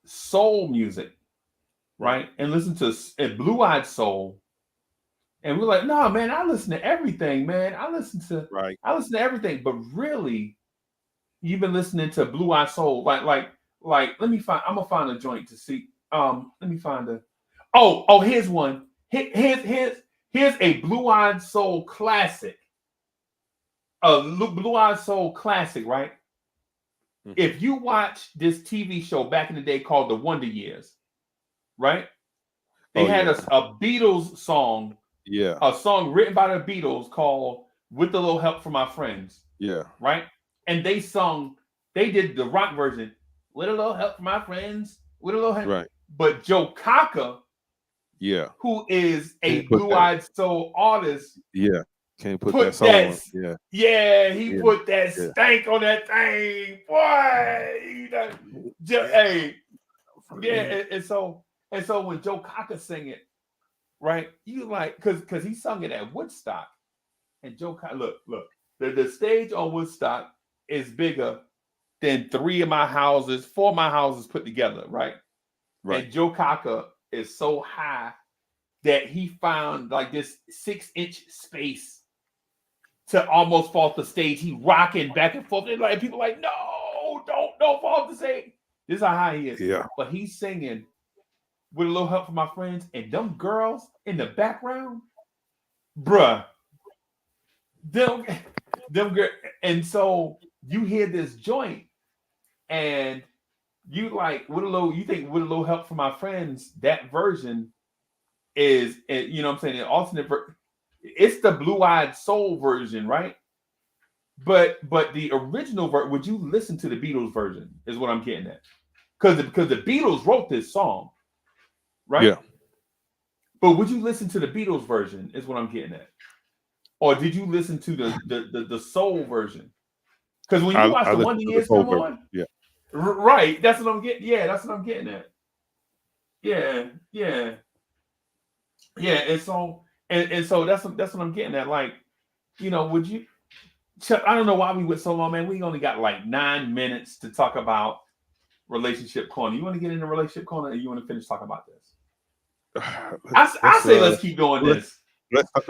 soul music, right? And listen to blue-eyed soul. And we're like, no, man, I listen to everything, man.
Right.
I listen to everything. But really, you've been listening to Blue Eye Soul. Like, I'm gonna find a joint to see. Let me find a here's one. Here's a Blue Eyed Soul classic. A Blue Eyed Soul classic, right?
Mhm.
If you watch this TV show back in the day called The Wonder Years, right? They
Oh
had
yeah.
a Beatles song,
Yeah.
a song written by the Beatles called "With a Little Help from My Friends,"
Yeah.
right? And they did the rock version with a little help from my friends, with a little help.
Right.
But Joe Cocker,
Yeah.
who is a
Can't put that.
blue-eyed soul artist,
Yeah. Can't put that
put
soul
that,
on. Yeah.
he
Yeah.
put that
Yeah.
stank on that thing, boy. Hey, yeah, and so when Joe Cocker sing it, right? You like because he sung it at Woodstock, and Joe Cocker, look, the stage on Woodstock is bigger than 4 of my houses put together, right?
Right.
And Joe Cocker is so high that he found like this 6-inch space to almost fall off the stage. He rocking back and forth. And like people like, no, don't fall off the stage. This is how high he is.
Yeah.
But he's singing with a little help from my friends, and them girls in the background, bruh, them girl. And so you hear this joint, and you like you think with a little help from my friends, that version is, you know what I'm saying, an alternate it's the Blue-Eyed Soul version, right? But the original version, would you listen to the Beatles version? Is what I'm getting at. Because the Beatles wrote this song, right?
Yeah.
But would you listen to the Beatles version? Is what I'm getting at. Or did you listen to the soul version? Because when you watch the Wonder Years come on,
yeah,
right, that's what I'm getting. Yeah, that's what I'm getting at. Yeah. And so that's what I'm getting at. Like, you know, would you? Chuck, I don't know why we went so long, man. We only got like 9 minutes to talk about relationship corner. You want to get into relationship corner, or you want to finish talking about this? I say let's keep doing this.
Let's talk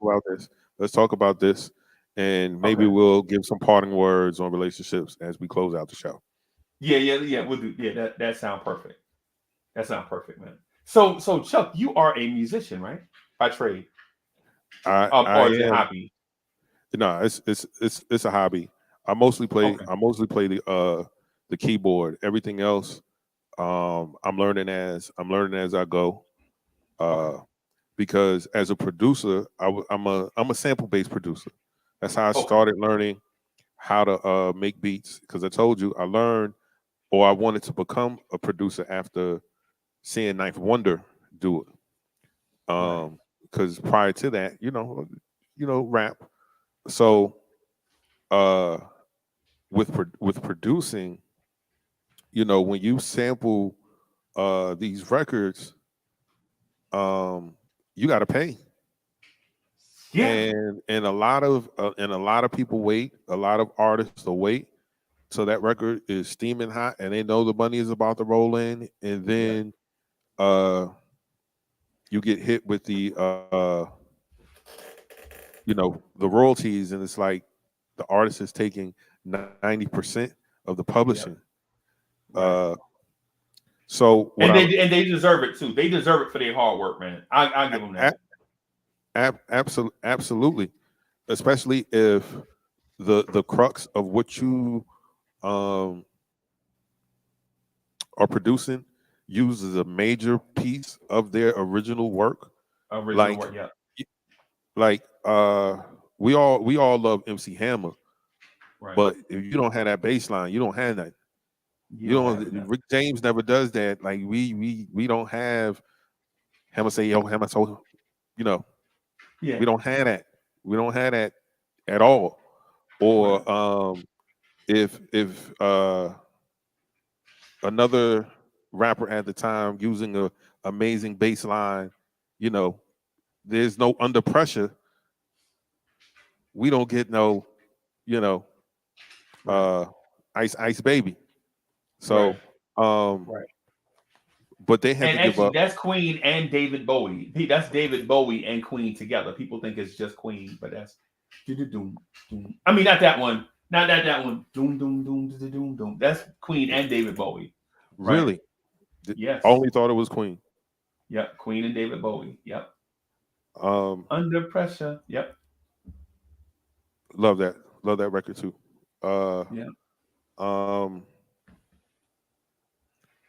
about this. Let's talk about this, and maybe we'll give some parting words on relationships as we close out the show.
Yeah. We'll do. Yeah, that sounds perfect. That sounds perfect, man. So Chuck, you are a musician, right? By trade. Or is it hobby?
No, it's a hobby. I mostly play the keyboard. Everything else, I'm learning as I go. Because as a producer, I'm a sample based producer. That's how I started learning how to make beats. Because I told you I learned, or I wanted to become a producer after seeing Ninth Wonder do it. Because prior to that, you know, rap. So, with producing, you know, when you sample these records, you got to pay.
Yeah.
And a lot of people wait. A lot of artists will wait till that record is steaming hot, and they know the money is about to roll in, and then you get hit with the the royalties, and it's like the artist is taking 90% of the publishing. So
they deserve it too. They deserve it for their hard work, man. I give them that.
Absolutely, especially if the crux of what you are producing uses a major piece of their original work. Like we all love MC Hammer, but if you don't have that bass line, you don't have that. Rick James never does that. Like we don't have Hammer say, yo, Hammer, so we don't have that. We don't have that at all. Or if another rapper at the time using a amazing bass line, there's no under pressure. We don't get no, Ice Baby. So but they had to give up.
That's Queen and David Bowie. That's David Bowie and Queen together. People think it's just Queen, but that's doom. I mean, not that one. Not that one. Doom doom doom doom doom. That's Queen and David Bowie. Right?
Really?
Yes.
I only thought it was Queen.
Yep, Queen and David Bowie. Yep. Under Pressure. Yep.
Love that record too.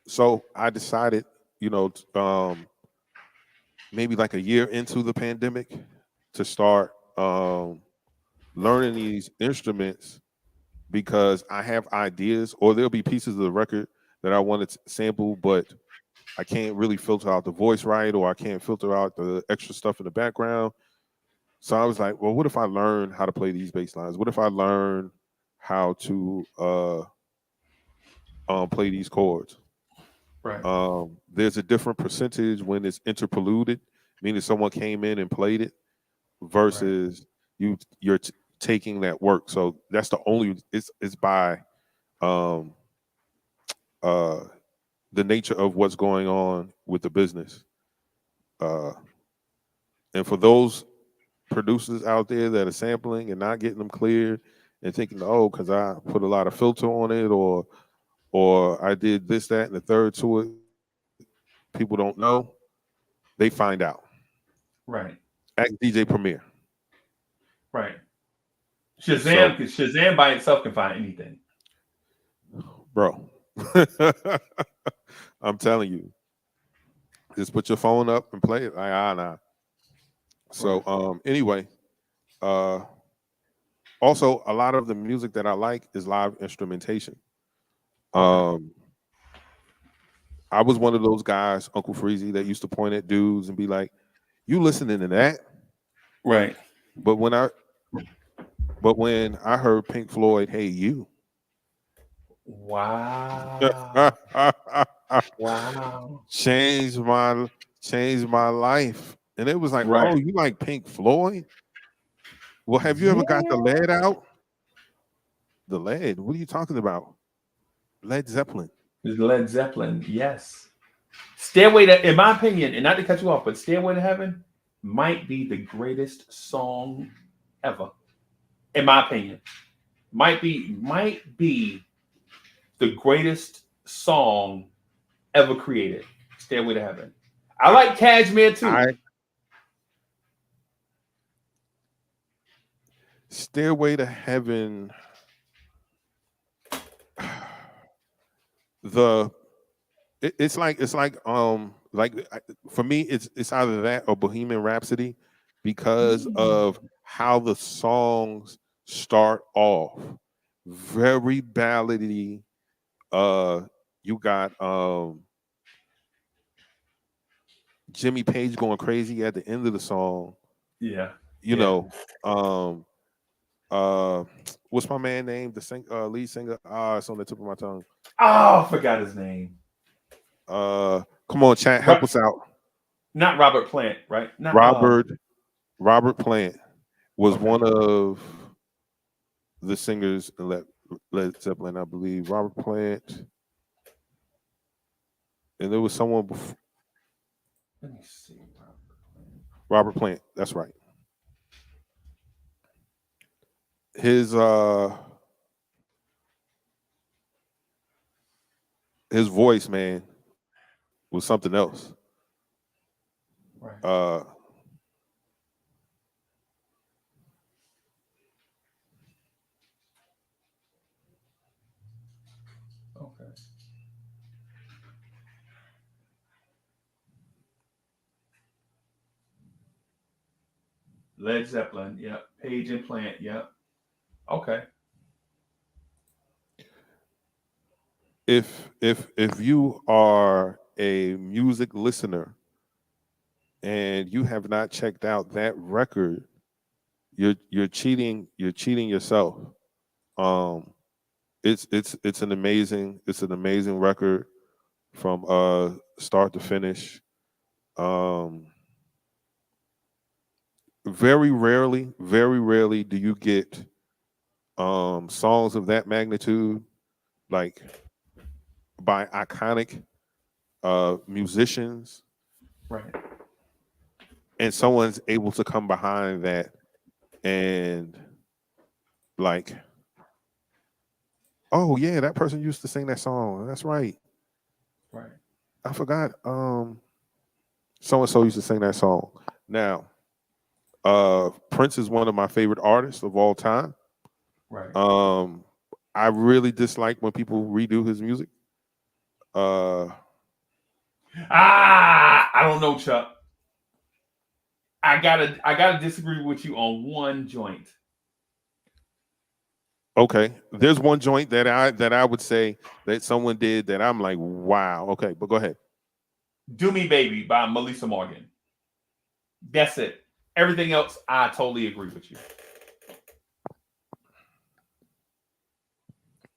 So I decided, maybe like a year into the pandemic, to start learning these instruments, because I have ideas, or there'll be pieces of the record that I want to sample, but I can't really filter out the voice right, or I can't filter out the extra stuff in the background. So I was like, well, what if I learn how to play these bass lines? What if I learn how to play these chords?
Right.
There's a different percentage when it's interpoluded, meaning someone came in and played it, versus you're taking that work. So that's the only it's by um, uh, the nature of what's going on with the business. Uh, and for those producers out there that are sampling and not getting them cleared and thinking, oh, because I put a lot of filter on it, or I did this, that, and the third to it, people don't know. They find out.
Right.
Ask DJ Premier.
Right.
So,
Shazam by itself can find anything.
bro, I'm telling you, just put your phone up and play it. Like, nah. So, anyway, uh, also a lot of the music that I like is live instrumentation.
Okay.
Um, I was one of those guys, Uncle Freezie, that used to point at dudes and be like, "You listening to that?"
Right.
But when I heard Pink Floyd, "Hey You,"
Wow. Wow.
changed my life, and it was like, "Oh,
Right.
you like Pink Floyd? Well, have you ever got the
Yeah.
lead out? The lead? What are you talking about? Led Zeppelin."
It's Led Zeppelin. Yes. Stairway to, in my opinion, and not to cut you off, but Stairway to Heaven might be the greatest song ever. In my opinion. Might be the greatest song ever created. Stairway to Heaven. I like Cashmere too.
Stairway to Heaven. The for me it's either that or Bohemian Rhapsody because of how the songs start off. Very ballady. Uh, you got Jimmy Page going crazy at the end of the song.
Yeah.
You
Yeah.
know, um, uh, what's my man name? Lead singer. It's on the tip of my tongue.
Oh, I forgot his name.
Come on, chat, help us out.
Not Robert Plant, right? Not
Robert Plant was
okay.
one of the singers in Led Zeppelin, I believe. Robert Plant, and there was someone before.
Let me see.
Robert Plant, that's right. His voice, man, was something else.
Right. Okay. Led Zeppelin, yep. Page and Plant, yep. Okay.
If you are a music listener and you have not checked out that record, you're cheating yourself. Um, it's an amazing record from start to finish. Um, very rarely do you get songs of that magnitude, like by iconic musicians,
Right.
and someone's able to come behind that and like, oh yeah, that person used to sing that song. That's right.
Right.
I forgot. So and so used to sing that song. Now, Prince is one of my favorite artists of all time.
Right.
I really dislike when people redo his music.
I don't know, Chuck. I gotta disagree with you on one joint.
Okay, there's one joint that I would say that someone did that I'm like, wow. Okay, but go ahead.
Do Me Baby by Melissa Morgan. That's it. Everything else, I totally agree with you.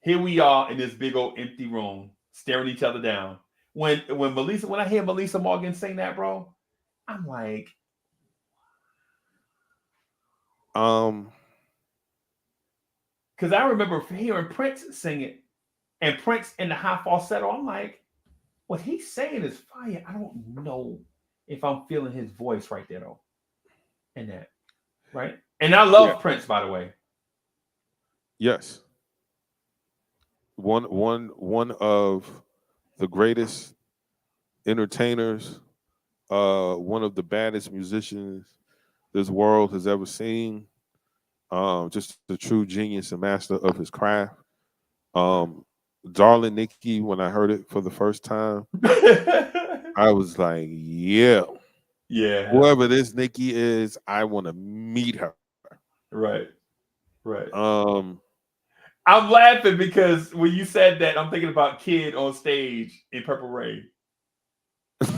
Here we are in this big old empty room, staring each other down. When I hear Melissa Morgan sing that, bro, I'm like,
Um,
because I remember hearing Prince sing it and Prince in the high falsetto. I'm like, what he's saying is fire. I don't know if I'm feeling his voice right there though. In that, right? And I
Yeah.
love Prince, by the way.
Yes. One of the greatest entertainers, one of the baddest musicians this world has ever seen. Just a true genius and master of his craft. Darling Nikki, when I heard it for the first time, I was like, yeah,
Yeah.
whoever this Nikki is, I want to meet her.
Right. Right.
Um,
I'm laughing because when you said that, I'm thinking about Kid on stage in Purple Rain. And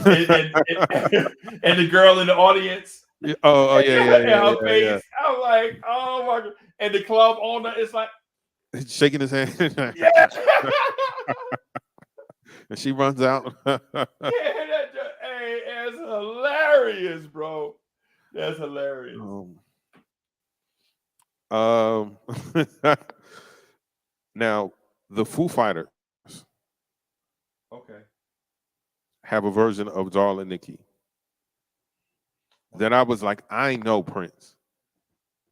the girl in the audience.
oh
And her
yeah.
face. I'm like, oh my god. And the club owner is like,
Shaking his hand.
yeah.
And she runs out.
Hey, that's hilarious, bro. That's hilarious.
Now, the Foo Fighters
Okay.
have a version of Darling Nikki. Then I was like, I know Prince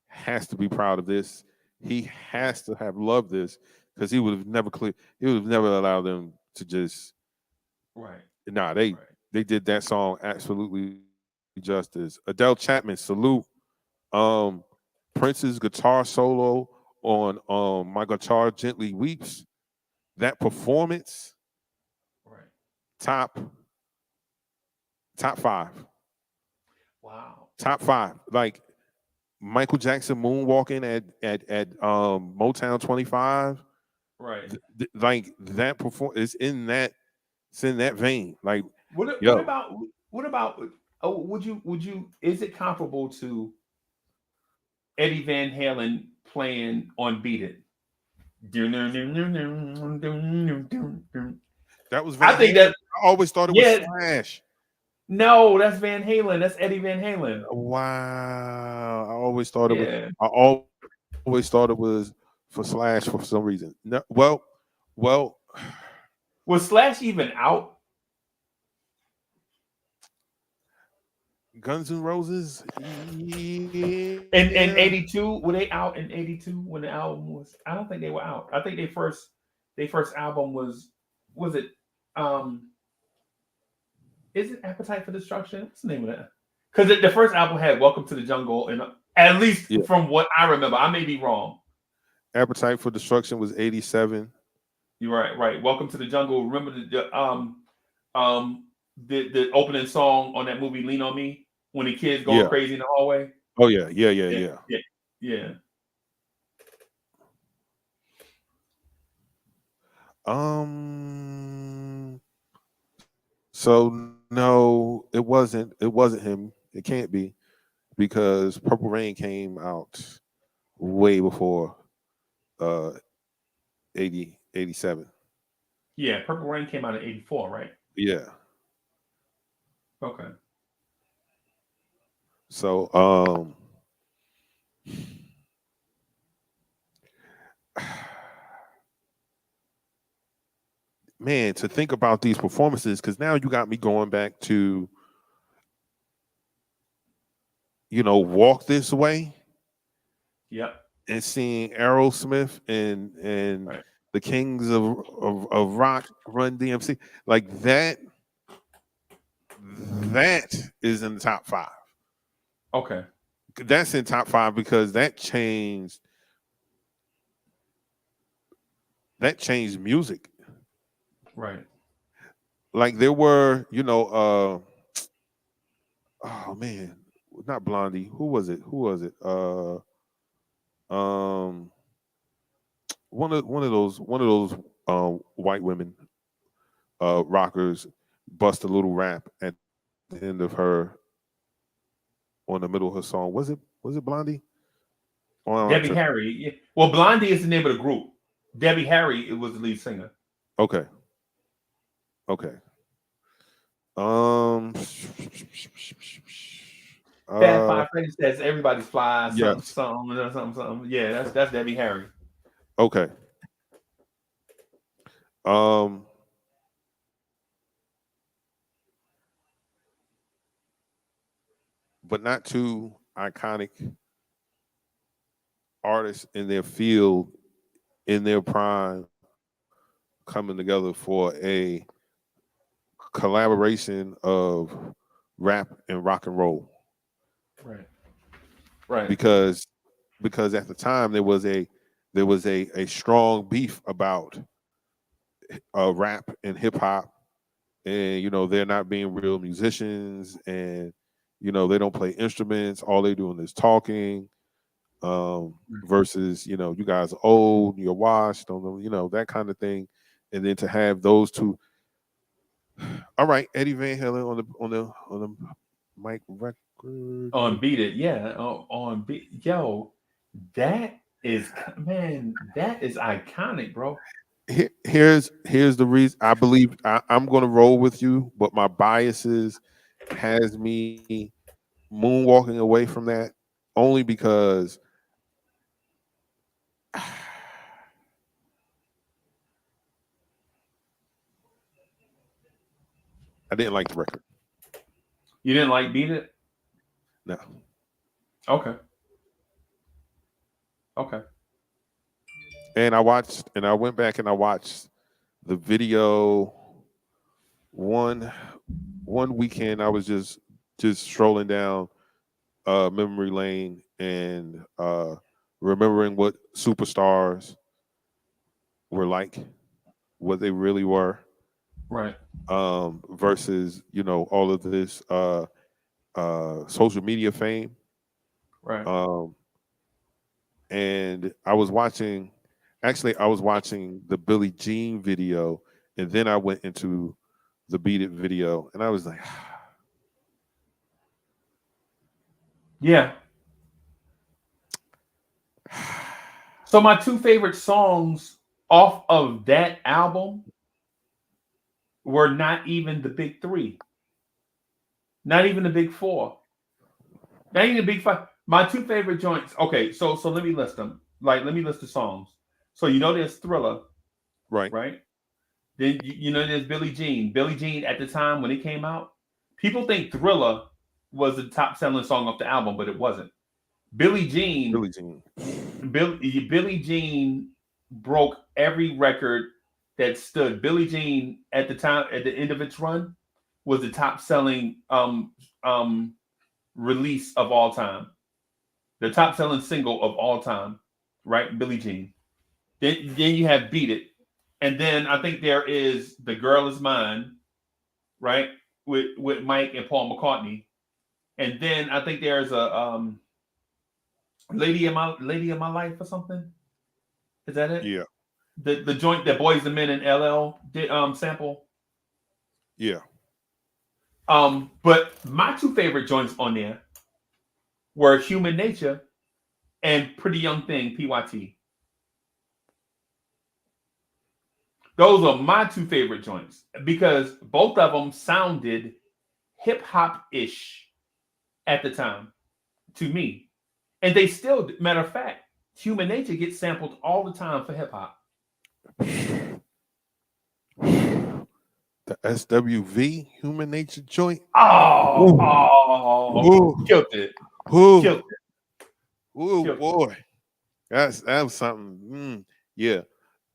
has to be proud of this. He has to have loved this because he would have never allowed them to just
Right.
Nah, they did that song absolutely justice. Adele Chapman, salute. Prince's guitar solo on My Guitar Gently Weeps. That performance,
Right.
top 5.
Wow.
Top 5. Like Michael Jackson moonwalking at Motown 25.
Right.
Like that performance it's in that vein. Like
What about would you is it comparable to Eddie Van Halen playing on Beat It?
that was Van
I think
Halen.
that
I always thought it was Slash.
No, that's Van Halen. That's Eddie Van Halen.
Wow. I always thought it was
Yeah.
I always thought it was for Slash for some reason. No, well,
Was Slash even out?
Guns N' Roses.
In 82, were they out in 82 when the album was? I don't think they were out. I think their first album was it is it Appetite for Destruction? What's the name of that? Because the first album had Welcome to the Jungle, and at least from what I remember, I may be wrong.
Appetite for Destruction was 87.
You're right. Welcome to the Jungle. Remember the opening song on that movie Lean on Me when the kids going crazy in the hallway?
Oh yeah. So no, it wasn't him. It can't be because Purple Rain came out way before 87.
Yeah, Purple Rain came out in 84, right?
Yeah.
Okay.
So man, to think about these performances, because now you got me going back to, Walk This Way.
Yep.
And seeing Aerosmith and
Right.
the Kings of Rock, Run DMC, like that is in the top 5.
Okay.
That's in top 5 because that changed music.
Right.
Like there were, oh man, not Blondie. Who was it? One of those white women rockers bust a little rap at the end of her on the middle of her song. Was it Blondie?
Debbie Harry. Yeah. Well, Blondie is the name of the group. Debbie Harry was the lead singer.
Okay.
Fat Five Freddy says everybody's fly,
yes.
something. Yeah, that's Debbie Harry.
Okay. Um, but not two iconic artists in their field in their prime coming together for a collaboration of rap and rock and roll.
Right. Right.
Because at the time there was a strong beef about rap and hip hop, and they're not being real musicians, and they don't play instruments, all they doing is talking, versus you guys are old, you're washed, don't know, that kind of thing. And then to have those two, all right, Eddie Van Halen on the mic record.
On Beat It, yeah. On Beat, yo, that is man, that is iconic, bro.
Here's the reason. I believe I'm going to roll with you, but my biases has me moonwalking away from that, only because I didn't like the record.
You didn't like Beat It?
No.
Okay. Okay.
And I went back and I watched the video one weekend. I was just strolling down memory lane and remembering what superstars were like, what they really were,
Right.
versus all of this social media fame.
Right.
Um, and I was watching the Billie Jean video, and then I went into the Beat It video, and I was like,
Yeah. So my two favorite songs off of that album were not even the big three, not even the big four, not even the big five. My two favorite joints. Okay, so let me list them. Like, let me list the songs. So there's Thriller,
right,
right? Then there's Billie Jean. Billie Jean at the time when it came out, people think Thriller was the top selling song off the album, but it wasn't. Billie Jean
Billie Jean.
Billie Jean broke every record that stood. Billie Jean at the time, at the end of its run, was the top selling um release of all time, the top selling single of all time, right? Billie Jean. Then you have Beat It, and then I think there is The Girl Is Mine, right? With Mike and Paul McCartney, and then I think there's a Lady of My Life or something. Is that it?
Yeah,
The joint that Boys and Men and LL did sample.
yeah.
But my two favorite joints on there were Human Nature and Pretty Young Thing, PYT. Those are my two favorite joints because both of them sounded hip hop ish at the time to me. And they still, matter of fact, Human Nature gets sampled all the time for hip hop.
The SWV Human Nature joint.
Oh,
Ooh, ooh,
killed it.
ooh,
Killed it.
ooh,
Killed it.
boy. That was something. Yeah.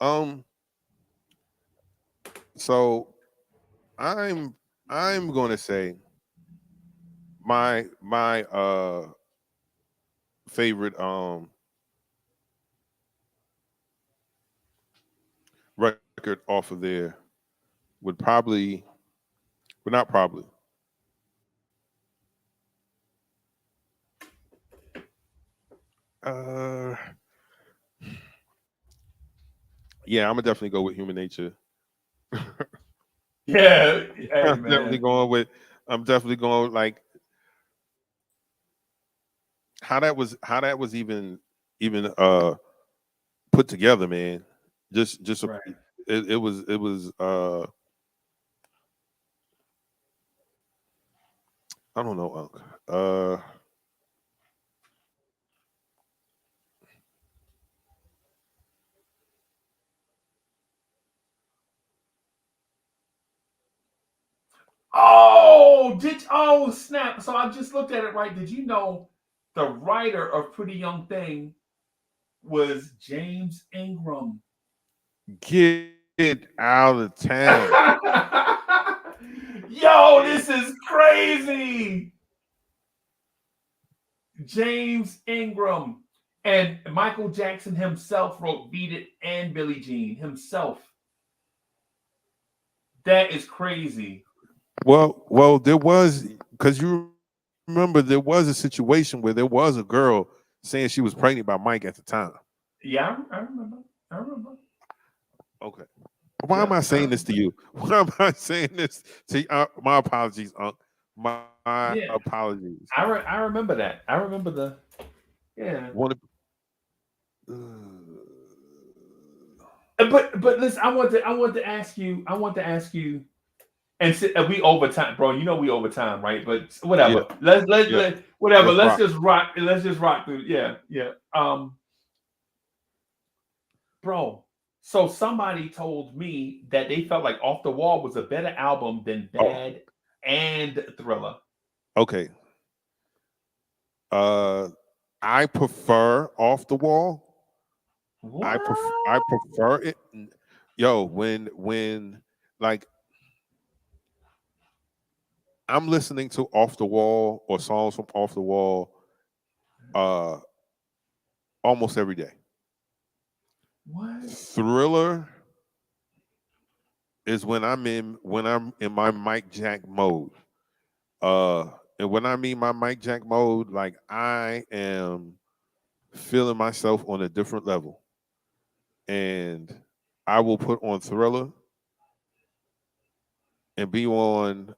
Um. So I'm going to say my favorite record off of there would probably, but not probably. Uh, yeah, I'm gonna definitely go with Human Nature.
Yeah, hey
I'm definitely
man.
going with. I'm definitely going like how that was even put together, man. Just
Right.
it was I don't know, Unc.
Oh snap! So I just looked at it right. Did you know the writer of Pretty Young Thing was James Ingram?
Get out of town.
Yo, this is crazy. James Ingram and Michael Jackson himself wrote "Beat It" and Billie Jean himself. That is crazy.
Well, there was, because you remember there was a situation where there was a girl saying she was pregnant by Mike at the time.
Yeah, I remember. I remember.
Okay. Why am I saying this to you? Why am I saying this to you? My apologies, Unc. My apologies.
I remember that. I remember the
Wanna-
But listen, I want to ask you, and we over time, bro. You know we over time, right? But whatever.
Yeah.
Let whatever.
Let's
Just rock. Let's just rock through. Yeah. Bro. So somebody told me that they felt like Off the Wall was a better album than Bad and Thriller.
Okay. I prefer Off the Wall.
What?
I prefer it. Yo, when like I'm listening to Off the Wall or songs from Off the Wall almost every day.
What?
Thriller is when I'm in my Mike Jack mode. And when I mean my Mike Jack mode, like I am feeling myself on a different level. And I will put on Thriller and be on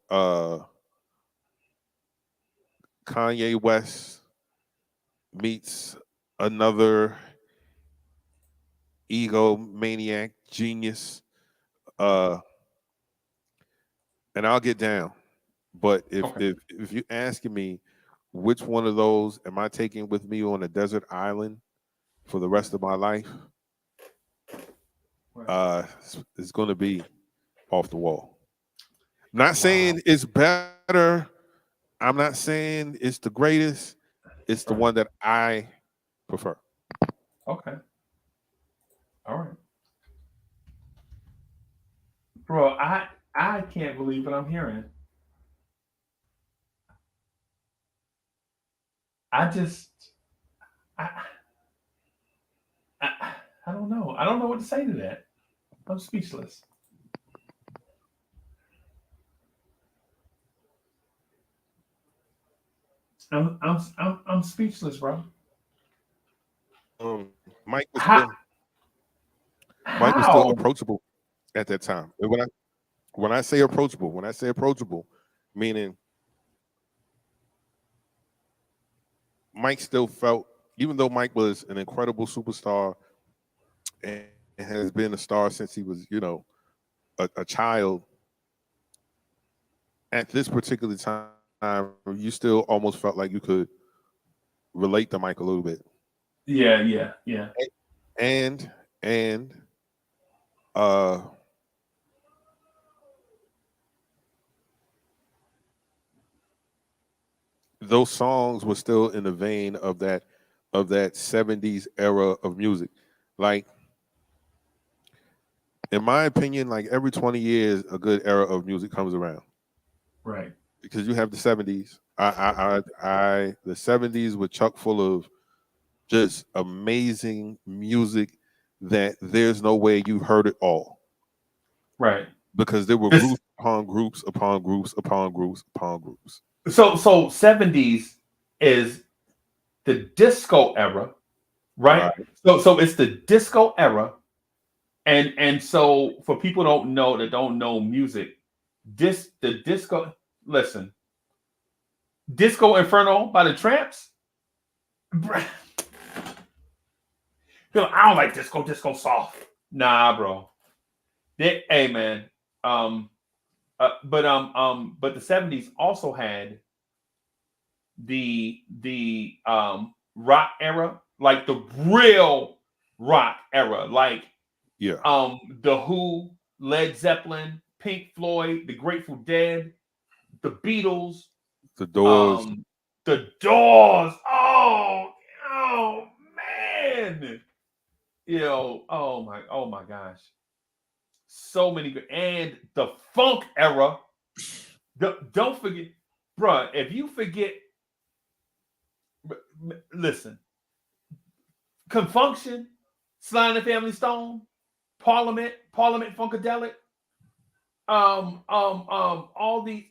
Kanye West meets another egomaniac genius. And I'll get down. But if you're asking me which one of those am I taking with me on a desert island for the rest of my life, it's going to be Off the Wall. Not saying it's better. I'm not saying it's the greatest. It's the one that I prefer.
Okay. All right. Bro, I can't believe what I'm hearing. I don't know. I don't know what to say to that. I'm speechless. I'm speechless, bro.
Mike was
How?
still approachable at that time. And when I say approachable, meaning Mike still felt, even though Mike was an incredible superstar and has been a star since he was, a child, at this particular time, you still almost felt like you could relate to Mike a little bit.
Yeah.
And those songs were still in the vein of that 70s era of music. Like, in my opinion, like every 20 years, a good era of music comes around.
Right.
Because you have the 70s. The 70s were chock full of just amazing music that there's no way you heard it all.
Right.
Because there were groups upon groups upon groups upon groups upon groups.
So 70s is the disco era, right? So it's the disco era. And so for people that don't know music, the disco, listen. Disco Inferno by the Tramps. I don't like disco soft. Nah, bro. Hey man. But the 70s also had the rock era, like the real rock era, like the Who, Led Zeppelin, Pink Floyd, the Grateful Dead, the Beatles,
The Doors.
the Doors. Oh man. Oh my gosh. So many good, and the funk era. Don't forget, bruh, if you forget, listen, Confunction, Sly and the Family Stone, Parliament Funkadelic, all the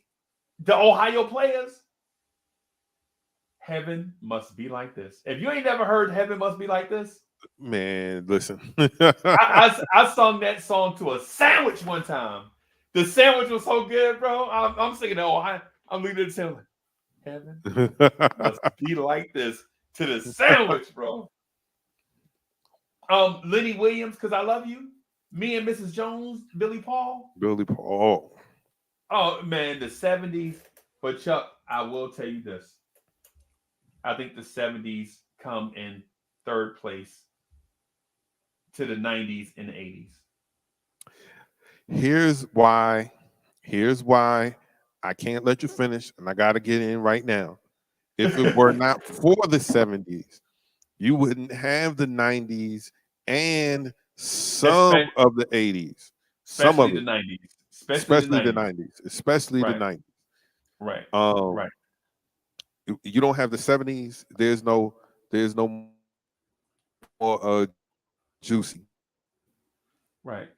Ohio Players. Heaven must be like this. If you ain't never heard Heaven Must Be Like This,
Man, listen.
I sung that song to a sandwich one time. The sandwich was so good, bro. I'm singing Ohio. I'm leaving it to Heaven must be like this to the sandwich, bro. Lenny Williams, Cause I Love You. Me and Mrs. Jones, Billy Paul.
Billy Paul.
Oh man, the 70s. But Chuck, I will tell you this. I think the 70s come in third place to the 90s and the 80s.
Here's why I can't let you finish, and I gotta get in right now. If it were not for the 70s, you wouldn't have the 90s and some of the 80s. Some of
the
it.
90s.
Especially the 90s. Especially the 90s.
Right.
Right. You don't have the 70s. There's no more Juicy.
Right.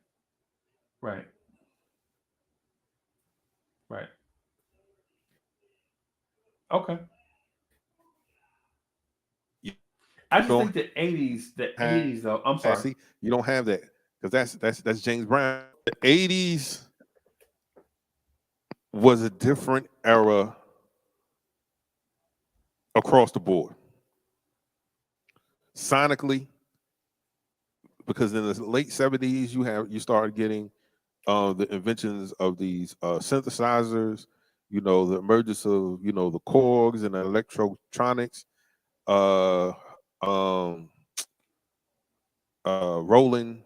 Okay. I just think the 80s though. I'm sorry.
See, you don't have that because that's James Brown. The 80s was a different era across the board. Sonically, because in the late 70s you started getting the inventions of these synthesizers, the emergence of the Korgs and the electronics, Roland.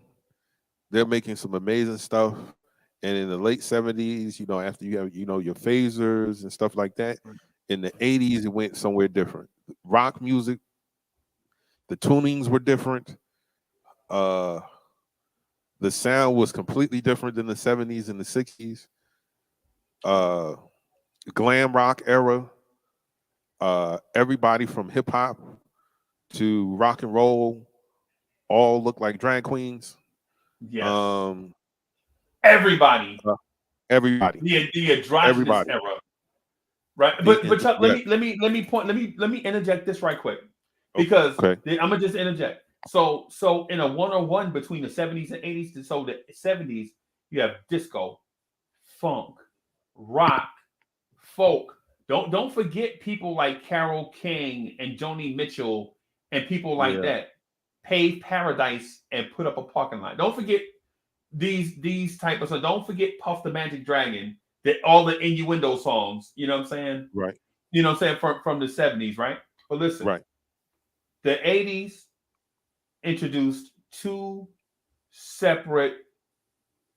They're making some amazing stuff. And in the late 70s, after you have your phasers and stuff like that, in the 80s it went somewhere different. Rock music, the tunings were different. The sound was completely different than the 70s and the 60s. Glam rock era. Everybody from hip hop to rock and roll all look like drag queens.
Yes. Everybody.
Everybody.
The androgynous era. Right. But Chuck, let me interject this right quick. Because I'm gonna just interject. So in a 101 between the 70s and 80s, so the 70s, you have disco, funk, rock, folk. Don't forget people like Carole King and Joni Mitchell and people like that paved paradise and put up a parking lot. Don't forget these type of songs. Don't forget Puff the Magic Dragon, all the innuendo songs. You know what I'm saying?
Right.
You know what I'm saying from the 70s, right? But listen,
right.
The 80s introduced two separate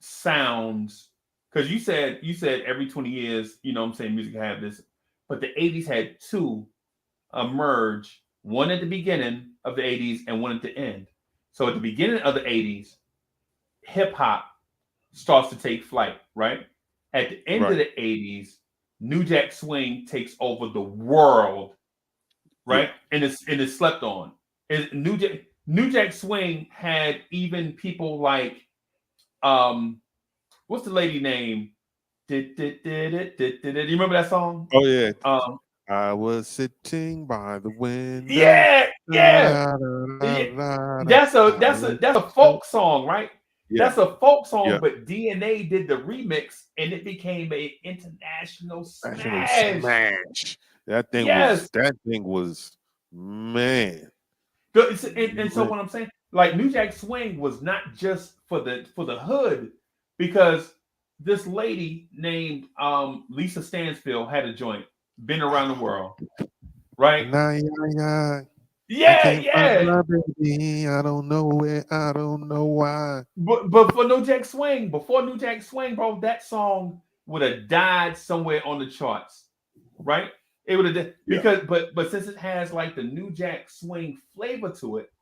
sounds. Because you said every 20 years, music had this, but the 80s had two emerge, one at the beginning of the 80s and one at the end. So at the beginning of the 80s, hip hop starts to take flight, right? At the end of the 80s, New Jack Swing takes over the world, right? And it's slept on. New Jack Swing had even people like what's the lady name? Do you remember that song?
Oh yeah. I was sitting by the window.
Yeah. That's a folk song, right? Yeah. That's a folk song, but DNA did the remix and it became an international smash.
That thing was man.
And so what I'm saying, like New Jack Swing was not just for the hood, because this lady named Lisa Stansfield had a joint, been around the world, right? Yeah.
Baby, I don't know where, I don't know why.
But for New Jack Swing, before New Jack Swing, bro, that song would have died somewhere on the charts, right? It would have but since it has like the New Jack Swing flavor to it,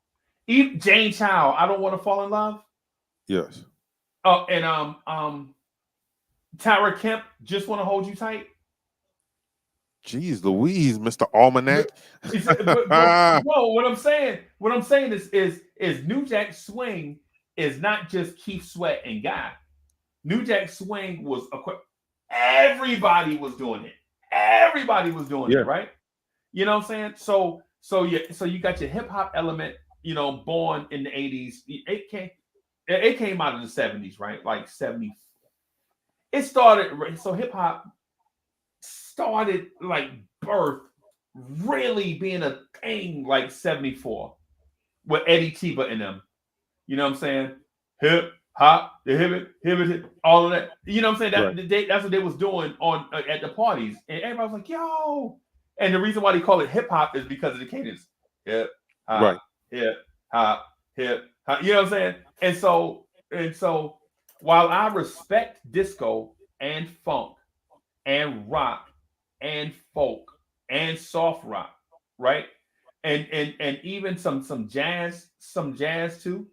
even Jane Child, I Don't Want to Fall in Love.
Yes.
Oh, and Tyra Kemp, Just Want to Hold You Tight.
Jeez Louise, Mr. Almanac.
No, what I'm saying is New Jack Swing is not just Keith Sweat and Guy. New Jack Swing was everybody was doing it. Everybody was doing it, right? You know what I'm saying? So you got your hip hop element, born in the 80s. It came out in the 70s, right? Like 70. It started, so hip hop started like birth really being a thing like 74 with Eddie Tiba in them. You know what I'm saying? Hip hop, the hip, all of that. You know what I'm saying? That's what they was doing on at the parties, and everybody was like, "Yo!" And the reason why they call it hip hop is because of the cadence. Hip hop, hip hop, hip hop. You know what I'm saying? And so, while I respect disco and funk and rock and folk and soft rock, right? And even some jazz too.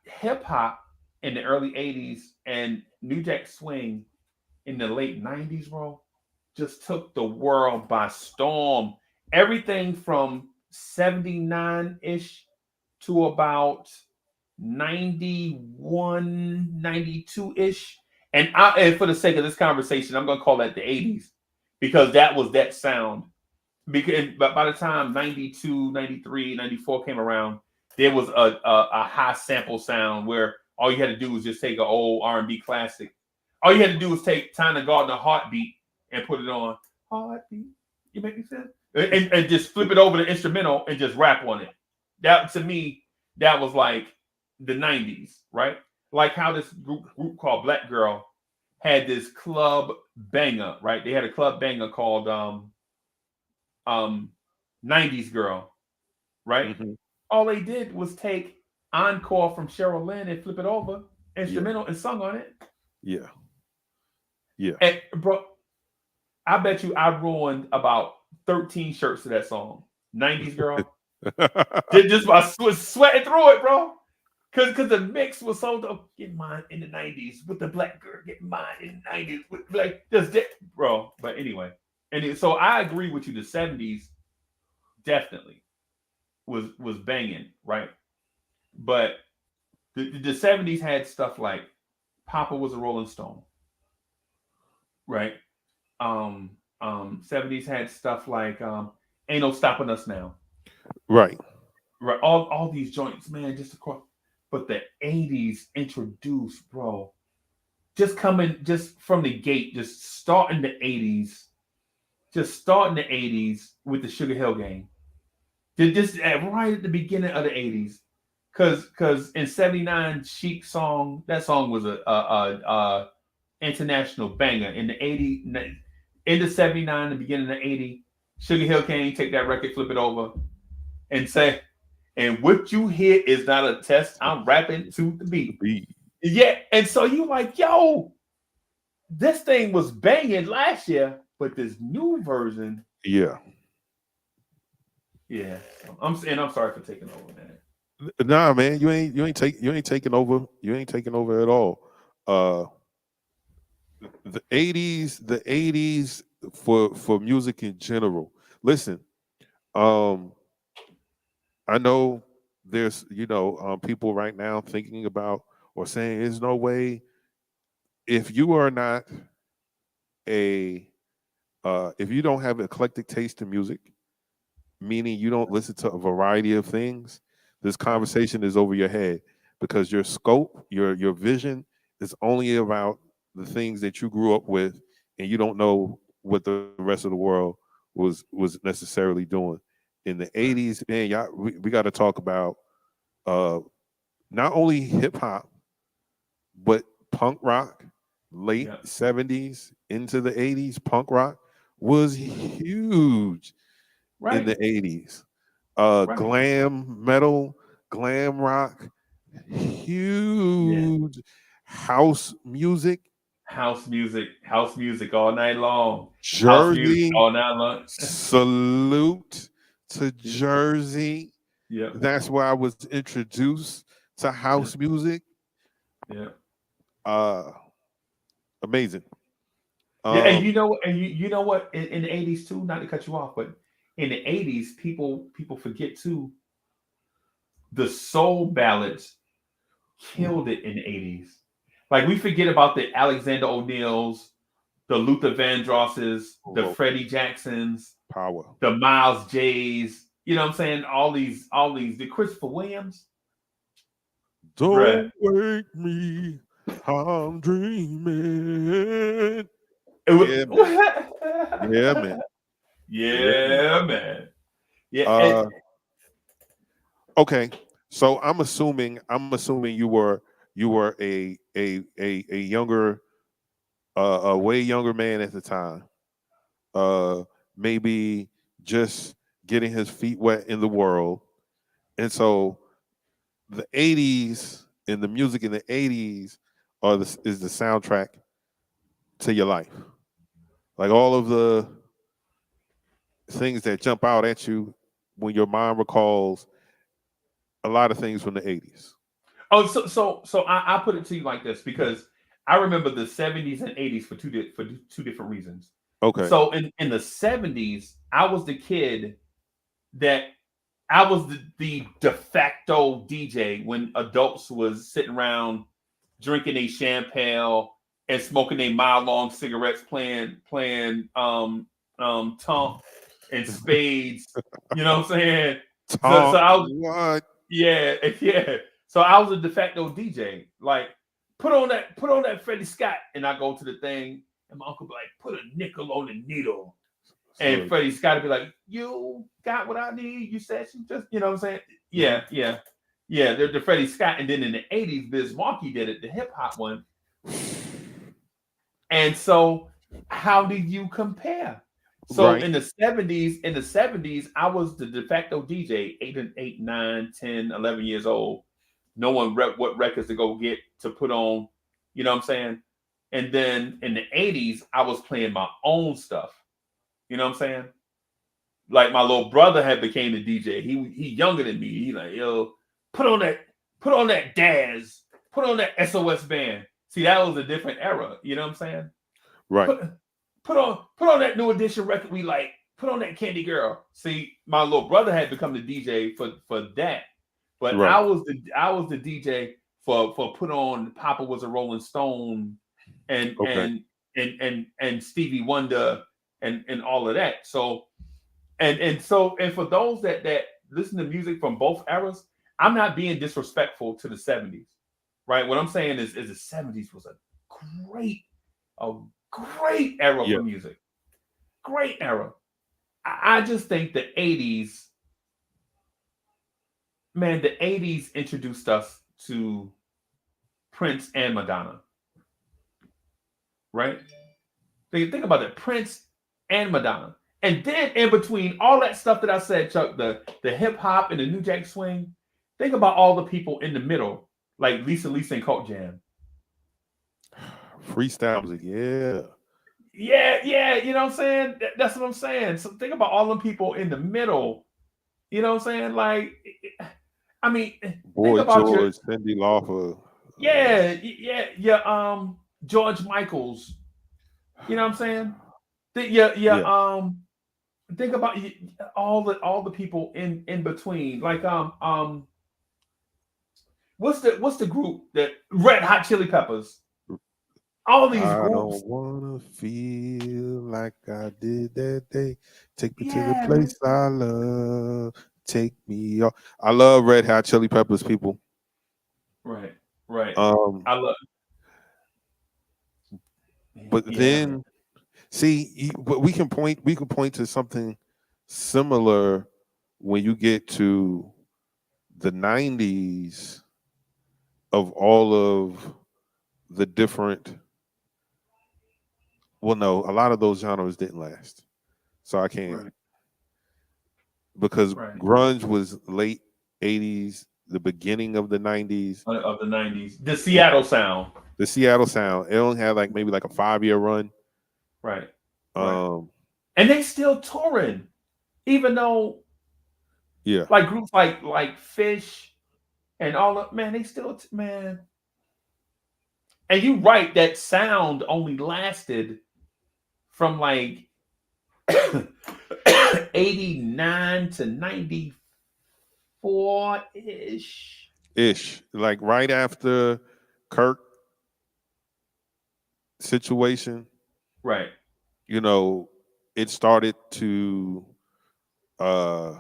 Hip hop in the early 80s and New Jack Swing in the late 90s, bro, just took the world by storm. Everything from 79-ish to about 91, 92-ish. And for the sake of this conversation, I'm gonna call that the 80s because that was that sound. Because but by the time 92, 93, 94 came around, there was a high sample sound where all you had to do was just take an old R&B classic. All you had to do was take Tina Gardner Heartbeat and put it on. Heartbeat, you make me feel? And just flip it over the instrumental and just rap on it. That, to me, that was like the 90s, right? Like how this group called Black Girl had this club banger, right? They had a club banger called 90s Girl, right?
Mm-hmm.
All they did was take Encore from Cheryl Lynn and flip it over, instrumental, and sung on it.
Yeah. Yeah.
And bro, I bet you I ruined about 13 shirts to that song. 90s Girl. just by sweating through it, bro. Cause the mix was so dope. Get mine in the 90s with the black girl, get mine in the 90s with like just bro. But anyway, so I agree with you, the 70s definitely was banging, right? But the 70s had stuff like Papa Was a Rolling Stone, right? 70s had stuff like Ain't No Stopping Us Now.
Right.
All these joints, man, just across. But the 80s introduced, bro, just from the gate, just starting the 80s with the Sugar Hill Gang. Just right at the beginning of the 80s. Cause in 79, Chic song, that song was a international banger. In the 80s, in the 79, the beginning of the 80, Sugar Hill Gang, take that record, flip it over, and say, and what you hear is not a test. I'm rapping to the beat. Yeah. And so you like, yo, this thing was banging last year, but this new version.
Yeah.
Yeah. I'm sorry for taking over, man.
Nah, man, you ain't taking over. You ain't taking over at all. The 80s for music in general. Listen, I know there's people right now thinking about or saying there's no way if you are not if you don't have eclectic taste in music, meaning you don't listen to a variety of things, this conversation is over your head because your scope, your vision is only about the things that you grew up with, and you don't know what the rest of the world was necessarily doing. In the 80s, man, we got to talk about not only hip hop, but punk rock. Late 70s into the 80s, punk rock was huge in the 80s. Glam metal, glam rock, huge. House music,
house music all night long. House music
Jersey,
all night long.
salute to Jersey.
Yep.
That's where I was introduced to house music.
Yeah.
Uh, amazing.
Yeah, and you know, you know what? In the '80s too, not to cut you off, but in the '80s, people forget too. The soul ballads killed it in the '80s. Like we forget about the Alexander O'Neills, the Luther Vandrosses, the
Oh,
Freddie Jacksons,
power.
the Miles J's. You know what I'm saying? All these, the Christopher Williams, bruh.
Don't wake me, I'm dreaming.
It was,
Yeah, man. Yeah, man. Yeah, man.
yeah, man. Yeah,
Uh, okay. So I'm assuming you were a younger a way younger man at the time. Uh, maybe just getting his feet wet in the world. And so the 80s and the music in the 80s is the soundtrack to your life. Like all of the things that jump out at you when your mind recalls a lot of things from the 80s.
oh, so I put it to you like this because I remember the '70s and '80s for two different reasons.
Okay.
So in the '70s, I was the kid that I was the de facto DJ when adults was sitting around drinking a champagne and smoking a mile long cigarettes, playing Tonk and Spades. You know what I'm saying? So
Tom,
I was
what?
yeah, yeah. So I was a de facto DJ. Like, put on that Freddie Scott, and I go to the thing, and my uncle be like, put a nickel on the needle. And
So,
Freddie Scott would be like, you got what I need. You said you just, you know what I'm saying? Yeah, yeah. Yeah, they're the Freddie Scott. And then in the 80s, Biz Markie did it, the hip hop one. And so how do you compare? So
right.
in the 70s, I was the de facto DJ, 8, 9, 10, 11 years old. No one what records to go get to put on, you know what I'm saying? And then in the 80s, I was playing my own stuff. You know what I'm saying? Like my little brother had became the DJ. He younger than me. He like, yo, put on that Daz, put on that SOS band. See, that was a different era. You know what I'm saying?
Right.
Put on that new edition record we like. Put on that Candy Girl. See, my little brother had become the DJ for that, but
Right.
I was the DJ for put on Papa Was a Rolling Stone and
Okay.
and Stevie Wonder and all of that. So and for those that listen to music from both eras, I'm not being disrespectful to the 70s, right? What I'm saying is the 70s was great a great era
Yeah.
for music. Great era. I just think the 80s, man, the 80s introduced us to Prince and Madonna. Right? Think about it. Prince and Madonna. And then in between all that stuff that I said, Chuck, the hip hop and the New Jack Swing, think about all the people in the middle, like Lisa and Colt Jam.
Freestyle music. Yeah.
Yeah, you know what I'm saying? That's what I'm saying. So think about all them people in the middle. You know what I'm saying? Like, I mean, think
Boy
about
George, Cindy Lauper.
George Michaels. You know what I'm saying?
Yeah.
Think about all the people in between. Like what's the group that Red Hot Chili Peppers? All these
I
groups.
don't wanna feel like I did that day. Take me to the
Yeah, man.
place I love. Take me off. I love Red Hot Chili Peppers, people.
Right.
Um,
I love.
but
Yeah, man.
then but we can point to something similar when you get to the 90s of all of the different. Well, no, a lot of those genres didn't last. So I can't,
Right.
because
Right.
grunge was late 80s, the beginning of the 90s.
Of the '90s, the Seattle sound.
the Seattle sound. It only had like maybe like a 5-year run.
Right.
Um,
And they still touring, even though
yeah,
like groups like Fish and all of man, they still man. And you right, that sound only lasted from like 89 to 94 ish.
like right after Kirk situation,
Right.
you know, it started to uh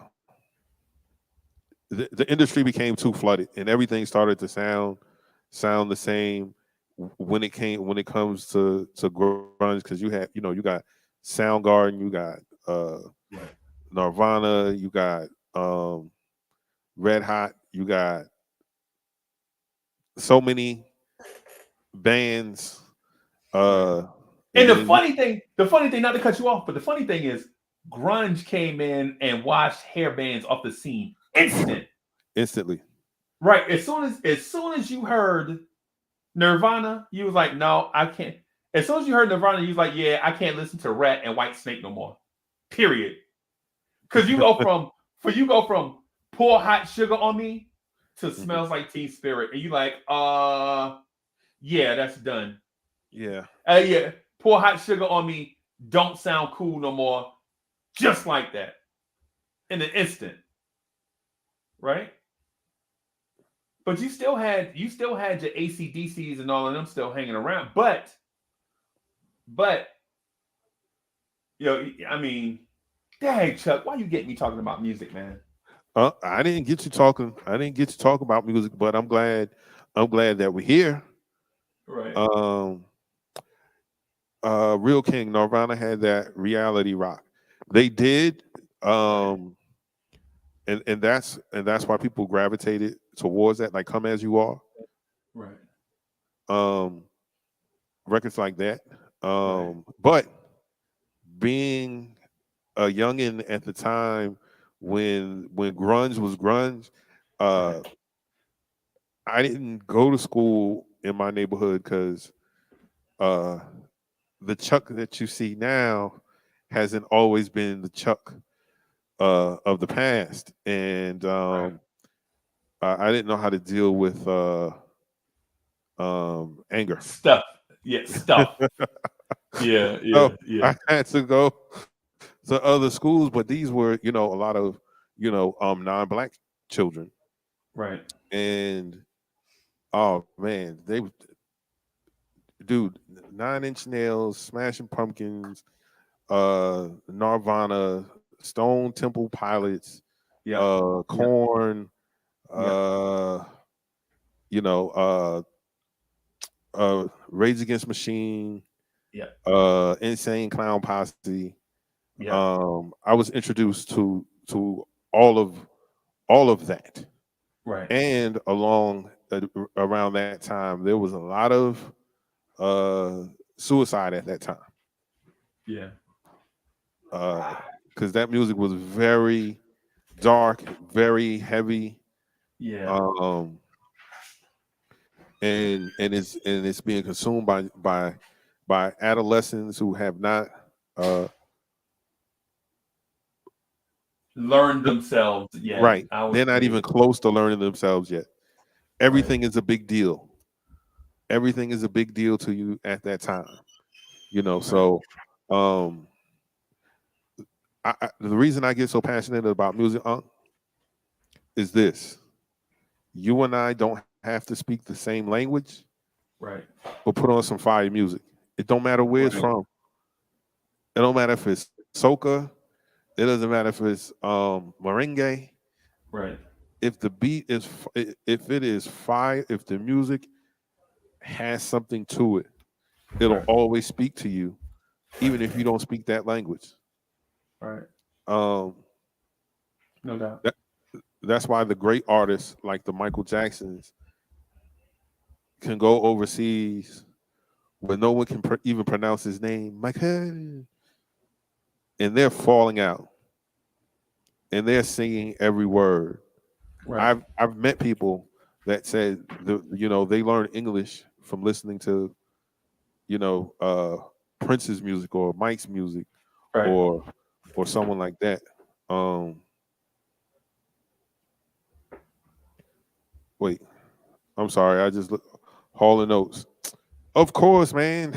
the industry became too flooded and everything started to sound the same when it comes to grunge because you got Soundgarden, you got
Right.
Nirvana, you got Red Hot, you got so many bands
Right.
and
And
then
the funny thing, not to cut you off, but the funny thing is grunge came in and washed hair bands off the scene instant.
instantly.
Right. As soon as you heard Nirvana, you was like, no, I can't. As soon as you heard Nirvana, you was like, yeah, I can't listen to Rat and White Snake no more. Period. Because you go from pour hot sugar on me to
Mhm.
smells like Teen Spirit, and you like, yeah, that's done.
Yeah.
Yeah, pour hot sugar on me. Don't sound cool no more. Just like that, in an instant, right? But you still had your ACDCs and all of them still hanging around. But I mean, dang Chuck, why you get me talking about music, man?
I didn't get you talking. I didn't get to talk about music, but I'm glad. I'm glad that we're here.
Right,
Um, Real King Nirvana had that reality rock. They did,
right,
um, and that's why people gravitated towards that. Like "Come as You Are,"
right,
um, records like that.
right,
But being a youngin at the time when grunge was grunge, uh,
right,
I didn't go to school in my neighborhood because uh, the Chuck that you see now hasn't always been the Chuck of the past, and
right.
I didn't know how to deal with anger.
Stuff. Yeah, stuff. Yeah,
So
yeah, yeah.
I had to go to other schools, but these were, a lot of, non-black children,
Right,
and oh man, dude, 9 Inch Nails, Smashing Pumpkins, Nirvana, Stone Temple Pilots,
yep, yep,
Corn,
yep,
uh, Rage Against Machine,
yep,
Insane Clown Posse.
yep.
I was introduced to all of that,
Right.
and around that time, there was a lot of uh, suicide at that time.
Yeah,
Because that music was very dark, very heavy,
yeah.
um, and it's being consumed by adolescents who have not uh,
Learn themselves yet.
right.
I would
They're not even
say.
close to learning themselves yet.
Right,
Everything is a big deal. Everything is a big deal to you at that time.
right,
So um, the reason I get so passionate about music, is this: you and I don't have to speak the same language,
right,
but put on some fire music. It don't matter where it's
right,
from. It don't matter if it's soca. It doesn't matter if it's merengue.
right,
If the beat is, if it is fire, if the music has something to it, it'll
right,
always speak to you, even if
right,
you don't speak that language.
right.
Um,
No doubt.
that, that's why the great artists like the Michael Jacksons can go overseas where no one can even pronounce his name, Michael, and they're falling out and they're singing every word.
Right,
I've met people that said they learn English from listening to, Prince's music or Mike's music
Right.
or someone like that. Wait, I'm sorry. I just look Hall and Oates. Of course, man.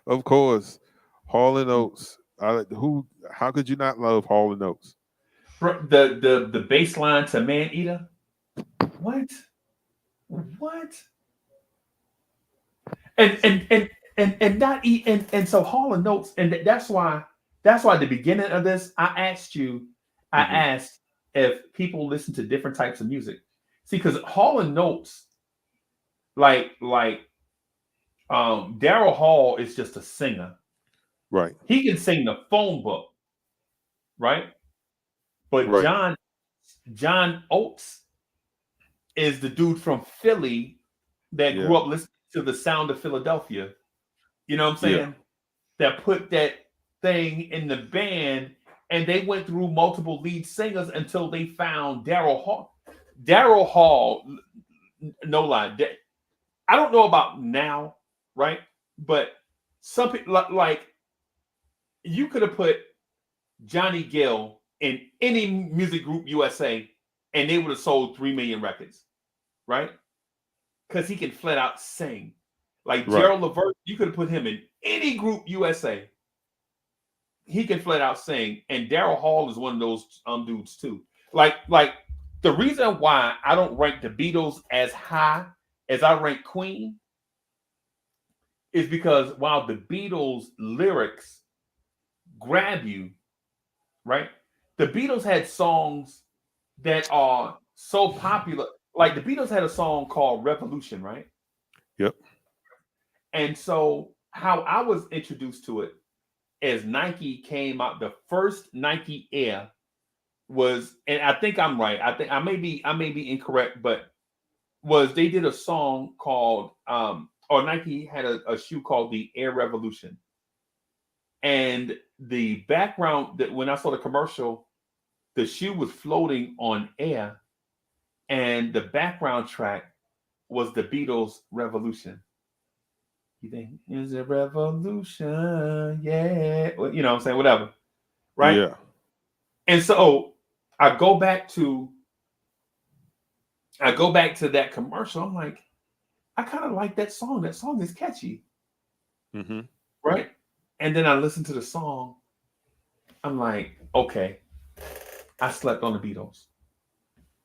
Of course. Hall and Oates. How could you not love Hall and Oates?
The bass line to Man Eater. What? And not eat and so Hall and Notes, and that's why at the beginning of this I asked if people listen to different types of music. See, because Hall and Notes, like Daryl Hall is just a singer.
Right.
He can sing the phone book, right? But
Right.
John Oates is the dude from Philly that grew up listening to the sound of Philadelphia. You know what I'm saying?
Yeah.
That put that thing in the band, and they went through multiple lead singers until they found Daryl Hall. Daryl Hall, no lie, I don't know about now, right? But some people like you could have put Johnny Gill in any music group USA, and they would have sold 3 million records, right? Because he can flat out sing. Like Gerald Levert, you could have put him in any group USA. He can flat out sing, and Daryl Hall is one of those dudes too. Like the reason why I don't rank the Beatles as high as I rank Queen is because while the Beatles lyrics grab you, right? The Beatles had songs that are so popular. Like the Beatles had a song called Revolution, right?
Yep.
And so how I was introduced to it as Nike came out, the first Nike Air was, and I think I'm right. I think I may be incorrect, but they did a song called or Nike had a shoe called the Air Revolution. And the background that when I saw the commercial, the shoe was floating on air, and the background track was the Beatles' Revolution. You think it's a revolution? Yeah. Well, you know what I'm saying? Whatever. Right?
Yeah.
And so I go back to that commercial. I'm like, I kind of like that song. That song is catchy.
Mm-hmm.
Right? And then I listen to the song. I'm like, okay, I slept on the Beatles.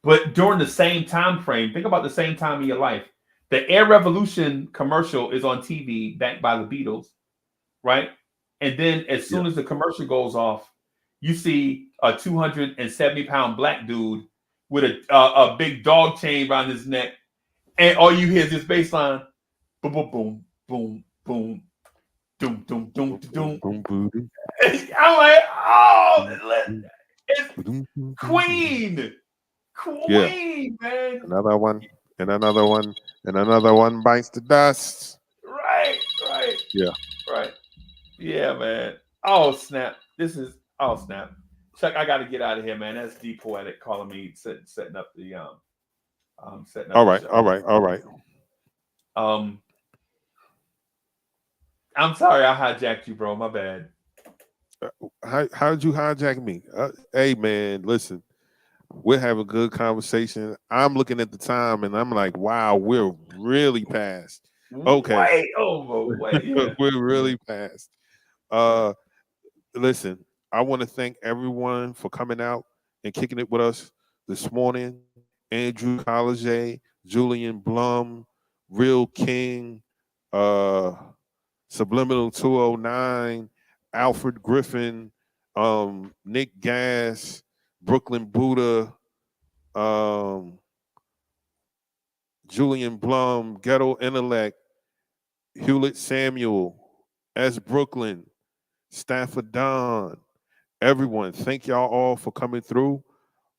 But during the same time frame, think about the same time in your life. The Air Revolution commercial is on TV, backed by the Beatles, right? And then as soon as the commercial goes off, you see a 270-pound black dude with a big dog chain around his neck, and all you hear is this bass line, boom, boom, boom, boom, boom, doom, doom, doom, doom. I'm like, oh, it's Queen. Queen, man.
Another one, and another one, and another one bites the dust.
Right.
Yeah.
Right. Yeah, man. Oh, snap. Snap. Chuck, I got to get out of here, man. That's deep poetic calling me setting up the setting up
All
the
right.
show.
All right.
I'm sorry I hijacked you, bro. My bad.
How did you hijack me? Hey, man, listen. We're having a good conversation. I'm looking at the time and I'm like, wow, we're really past. Okay.
Way over. Yeah.
We're really past. Listen, I want to thank everyone for coming out and kicking it with us this morning. Andrew College, Julian Blum, Real King, Subliminal 209, Alfred Griffin, Nick Gass, Brooklyn Buddha, Julian Blum, Ghetto Intellect, Hewlett Samuel, S. Brooklyn, Stafford Don, everyone. Thank y'all all for coming through.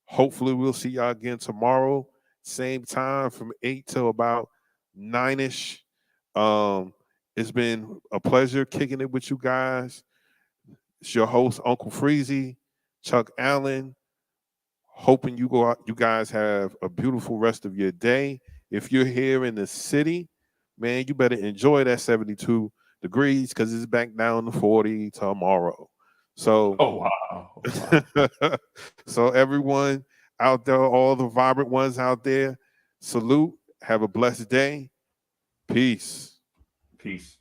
Hopefully we'll see y'all again tomorrow. Same time from 8 till about 9-ish. It's been a pleasure kicking it with you guys. It's your host, Uncle Freezie, Chuck Allen. Hoping you guys have a beautiful rest of your day. If you're here in the city, man, you better enjoy that 72 degrees because it's back down to 40 tomorrow. So,
Oh wow.
so everyone out there, all the vibrant ones out there, salute. Have a blessed day. Peace.
Peace.